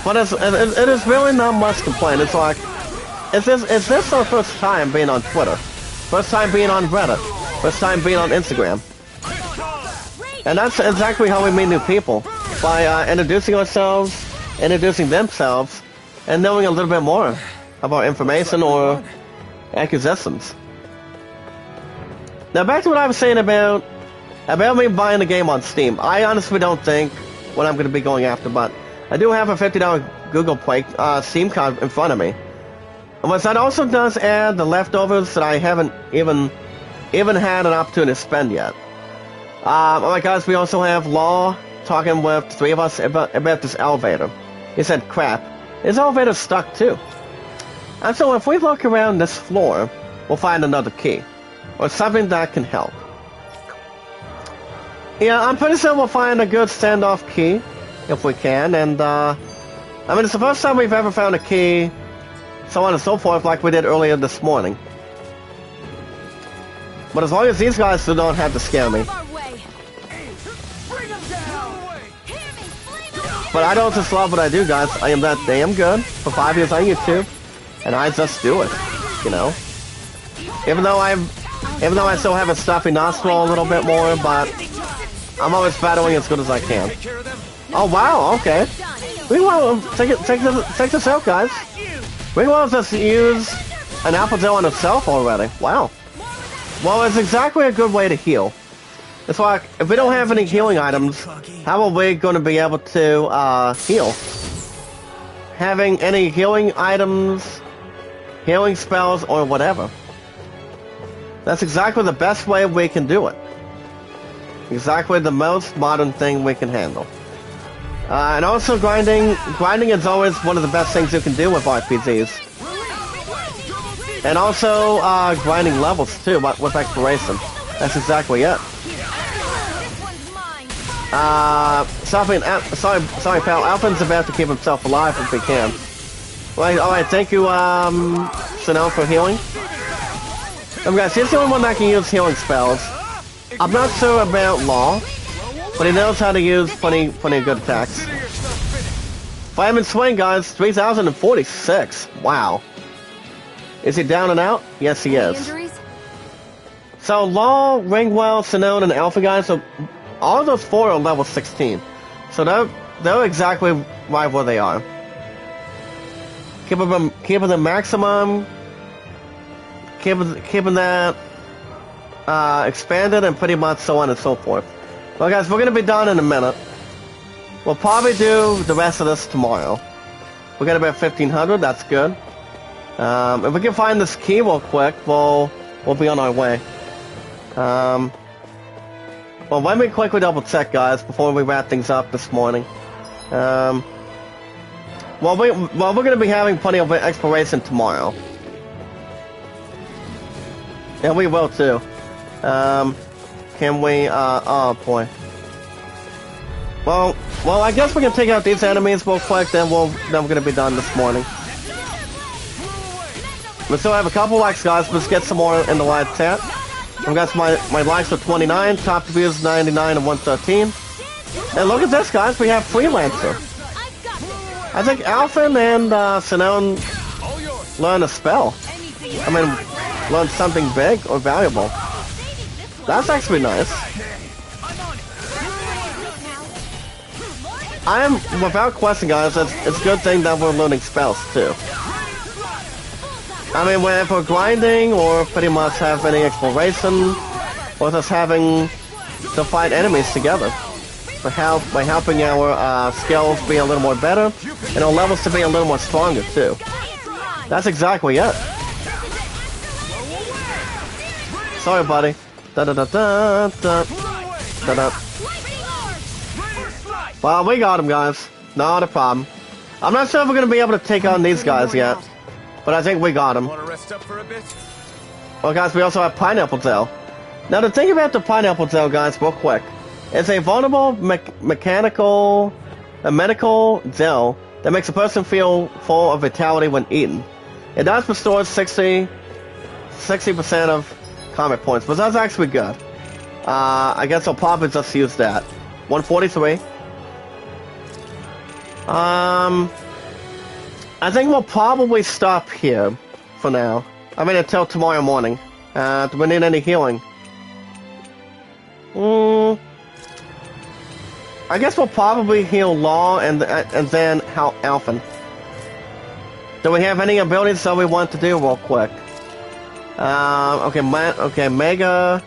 [SPEAKER 1] But it is really not much to complain. It's like, is this our first time being on Twitter? First time being on Reddit? First time being on Instagram? And that's exactly how we meet new people. By introducing ourselves, introducing themselves, and knowing a little bit more about information or acquisitions. Now back to what I was saying about me buying the game on Steam. I honestly don't think what I'm going to be going after, but I do have a $50 Google Play Steam card in front of me. And what that also does add the leftovers that I haven't even had an opportunity to spend yet. Alright guys, we also have Law talking with the 3 of us about this elevator. He said, crap, this elevator's stuck too. And so if we look around this floor, we'll find another key. Or something that can help. Yeah, I'm pretty sure we'll find a good standoff key, if we can, and I mean, it's the first time we've ever found a key, so on and so forth, like we did earlier this morning. But as long as these guys do not have to scare me. But I don't just love what I do, guys. I am that damn good for 5 years on YouTube, and I just do it, you know. Even though I still have a stuffy nostril a little bit more, but I'm always battling as good as I can. Oh wow, okay. We will check this out, guys. We will just use an Apple Gel on itself already. Wow. Well, it's exactly a good way to heal. It's like, if we don't have any healing items, how are we going to be able to heal? Having any healing items, healing spells, or whatever. That's exactly the best way we can do it. Exactly the most modern thing we can handle. And also grinding is always one of the best things you can do with RPGs. And also grinding levels too, but with exploration. That's exactly it. Sorry pal, Alpin's about to keep himself alive if he can. Alright, thank you, Chanel, for healing. Guys, he's the only one that can use healing spells. I'm not sure about Law, but he knows how to use plenty of good attacks. Fireman Swing, guys, 3,046. Wow. Is he down and out? Yes, he is. So Law, Ringwell, Sinone, and Alpha, guys, so all of those 4 are level 16. So they're exactly right where they are. Keeping the maximum, keeping that expanded, and pretty much so on and so forth. Well, guys, we're gonna be done in a minute. We'll probably do the rest of this tomorrow. We're gonna be at 1500. That's good. If we can find this key real quick, we'll be on our way. Well, let me quickly double check, guys, before we wrap things up this morning. Well, we're gonna be having plenty of exploration tomorrow. Yeah, we will too. Can we, oh boy. Well, I guess we can take out these enemies real quick, then we're gonna be done this morning. We still have a couple likes, guys. Let's get some more in the live chat. And guys, my likes are 29, top views 99 and 113. And look at this, guys. We have Freelancer. I think Alphin and Sinone learned a spell. I mean, learned something big or valuable. That's actually nice. I am, without question, guys, it's a good thing that we're learning spells too. I mean, if we're grinding or pretty much having exploration, or just having to fight enemies together. by helping our skills be a little more better, and our levels to be a little more stronger too. That's exactly it. Sorry, buddy. Da da da da da da da. Well, we got him, guys. Not a problem. I'm not sure if we're gonna be able to take on these guys yet, but I think we got him.
[SPEAKER 2] Want to rest up for a bit?
[SPEAKER 1] Well, guys, we also have Pineapple Tail. Now, the thing about the Pineapple Tail, guys, real quick, it's a vulnerable medical gel that makes a person feel full of vitality when eaten. It does restore 60% of combat points, but that's actually good. I guess I'll probably just use that. 143. I think we'll probably stop here for now. I mean, until tomorrow morning. Do we need any healing? I guess we'll probably heal Law and then Alphen. Do we have any abilities that we want to do real quick? Okay, Mega.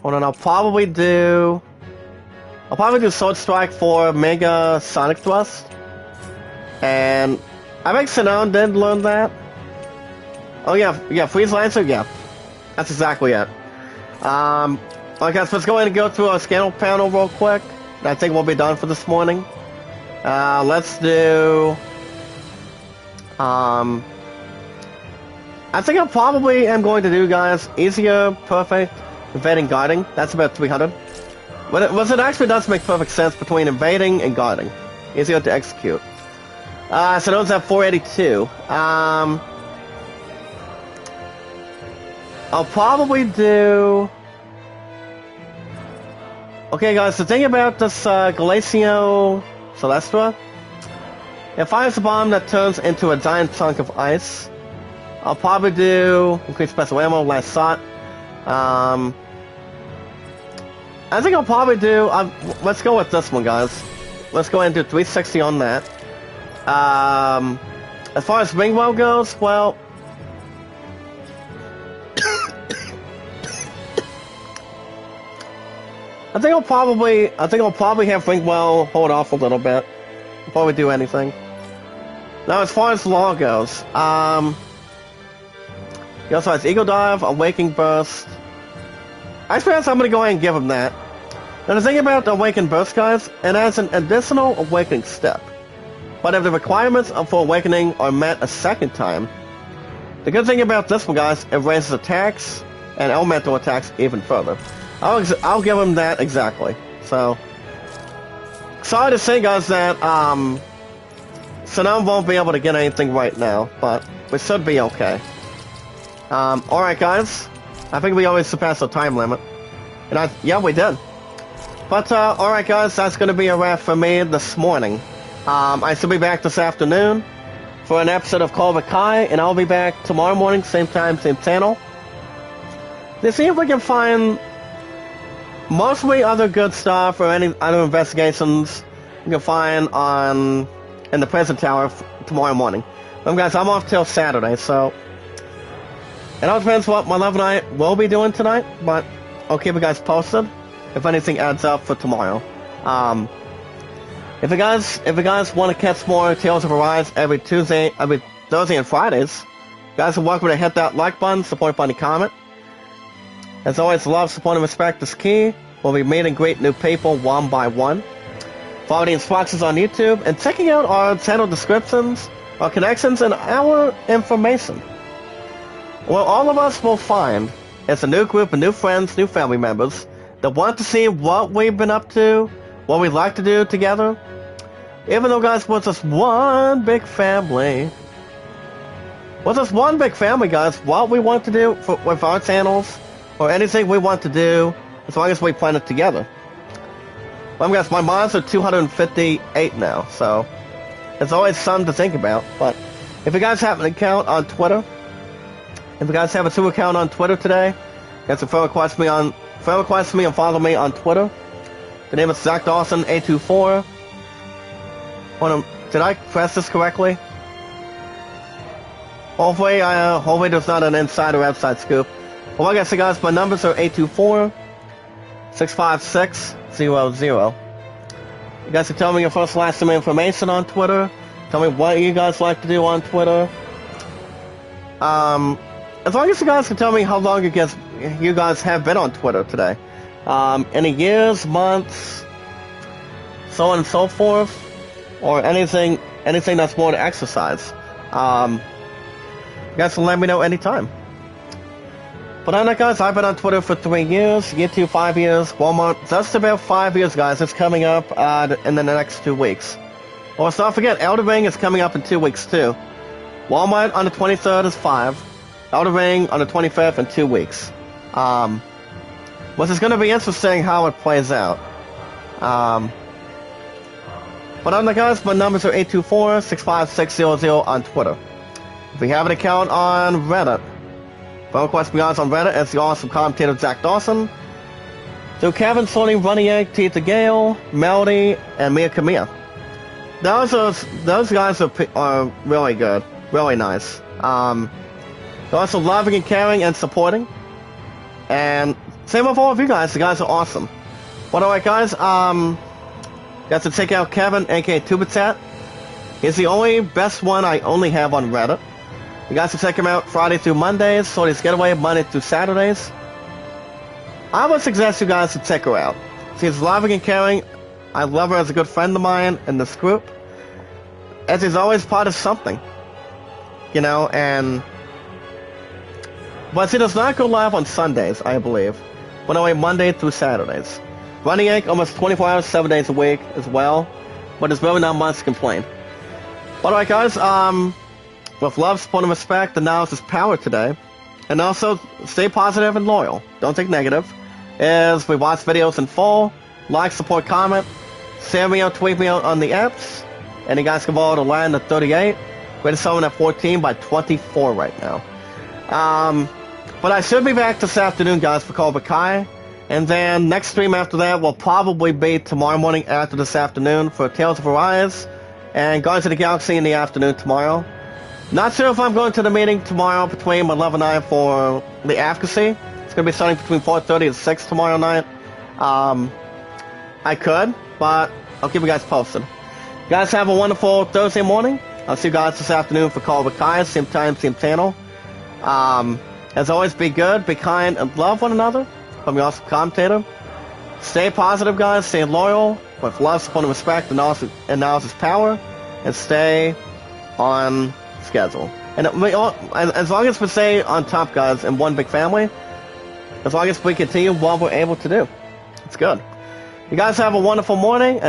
[SPEAKER 1] Hold on, I'll probably do Sword Strike for Mega Sonic Thrust. And I think Sinon did learn that. Oh yeah, Freeze Lancer, yeah. That's exactly it. Okay, so let's go ahead and go through our scanner panel real quick. I think we'll be done for this morning. Let's do... I think I probably am going to do, guys, Easier, Perfect, Evading, Guarding. That's about 300. But it actually does make perfect sense between Evading and Guarding. Easier to execute. So those have 482. I'll probably do... Okay, guys, the thing about this Glacio Celestra, it fires a bomb that turns into a giant chunk of ice. I'll probably do increased special ammo, last shot. I think I'll probably do... let's go with this one, guys. Let's go ahead and do 360 on that. As far as Ringwell goes, well... I think I'll probably have Ringwell hold off a little bit before we do anything. Now, as far as Law goes, he also has Eagle Dive, Awakening Burst. I suppose I'm gonna go ahead and give him that. Now, the thing about the Awakened Burst, guys, it has an additional Awakening step. But if the requirements for Awakening are met a second time, the good thing about this one, guys, it raises attacks and elemental attacks even further. I'll give him that exactly. So, sorry to say, guys, that Sinon won't be able to get anything right now, but we should be okay. Alright, guys, I think we always surpassed the time limit, and yeah, we did. But alright, guys, that's gonna be a wrap for me this morning. I should be back this afternoon for an episode of Cobra Kai, and I'll be back tomorrow morning, same time, same channel, to see if we can find mostly other good stuff or any other investigations you can find in the Prison Tower tomorrow morning. Guys, I'm off till Saturday, so it all depends what my love and I will be doing tonight, but I'll keep you guys posted if anything adds up for tomorrow. If you guys want to catch more Tales of Arise every Thursday and Fridays, you guys are welcome to hit that like button, support button, comment. As always, love, support, and respect is key. We'll be meeting great new people one by one. Follow the instructions on YouTube and checking out our channel descriptions, our connections, and our information. What all of us will find is a new group of new friends, new family members that want to see what we've been up to, what we like to do together. Even though, guys, we're just one big family. We're just one big family, guys. What we want to do with our channels, or anything we want to do, as long as we plan it together. Well, guys, my mods are 258 now, so it's always something to think about. But if you guys have an account on Twitter, if you guys have a Twitter account on Twitter today, you guys can friend request me and follow me on Twitter. The name is Zach Dawson 824. Did I press this correctly? Hopefully there's not an inside or outside scoop. Well, like I said, guys, my numbers are 824 65600. You guys can tell me your first, last name information on Twitter. Tell me what you guys like to do on Twitter. As long as you guys can tell me how long you guys have been on Twitter today. Any years, months, so on and so forth, or anything that's more to exercise. You guys can let me know anytime. But on that, guys, I've been on Twitter for 3 years, YouTube 5 years, Walmart, that's about 5 years, guys. It's coming up in the next 2 weeks. Well, let's not forget, Elden Ring is coming up in 2 weeks, too. Walmart on the 23rd is 5. Elden Ring on the 25th in 2 weeks. Which is going to be interesting how it plays out. But on that, guys, my numbers are 824-65600 on Twitter. If you have an account on Reddit, Final Quest Beyond's on Reddit as the awesome commentator Zach Dawson. So Kevin, Sony, Runny Egg, Tita Gale, Melody, and Mia Kamiya. Those guys are really good, really nice. They're also loving and caring and supporting. And same with all of you guys. The guys are awesome. But alright, guys, you guys to check out Kevin, aka Tubitat. He's the only best one I only have on Reddit. You guys can check him out Friday through Mondays, Sony's Getaway, Monday through Saturdays. I would suggest you guys to check her out. She's loving and caring. I love her as a good friend of mine in this group. As she's always part of something. You know, but she does not go live on Sundays, I believe. But only Monday through Saturdays. Running Egg almost 24 hours, 7 days a week as well. But there's really not much to complain. But alright, guys, with love, support, and respect, the knowledge is power today. And also, stay positive and loyal. Don't think negative. As we watch videos in full, like, support, comment, share me out, tweet me out on the apps. And you guys can follow the land at 38. Greatest summon at 14 by 24 right now. But I should be back this afternoon, guys, for Cobra Kai. And then next stream after that will probably be tomorrow morning after this afternoon for Tales of Arise and Guardians of the Galaxy in the afternoon tomorrow. Not sure if I'm going to the meeting tomorrow between 11 and 9 for the advocacy. It's going to be starting between 4:30 and 6 tomorrow night. I could, but I'll keep you guys posted. You guys have a wonderful Thursday morning. I'll see you guys this afternoon for Cobra Kai, same time, same channel. As always, be good, be kind, and love one another. From your awesome commentator. Stay positive, guys. Stay loyal. With love, support, and respect, and knowledge is power. And stay on schedule. And as long as we stay on top, guys, in one big family, as long as we continue what we're able to do, it's good. You guys have a wonderful morning.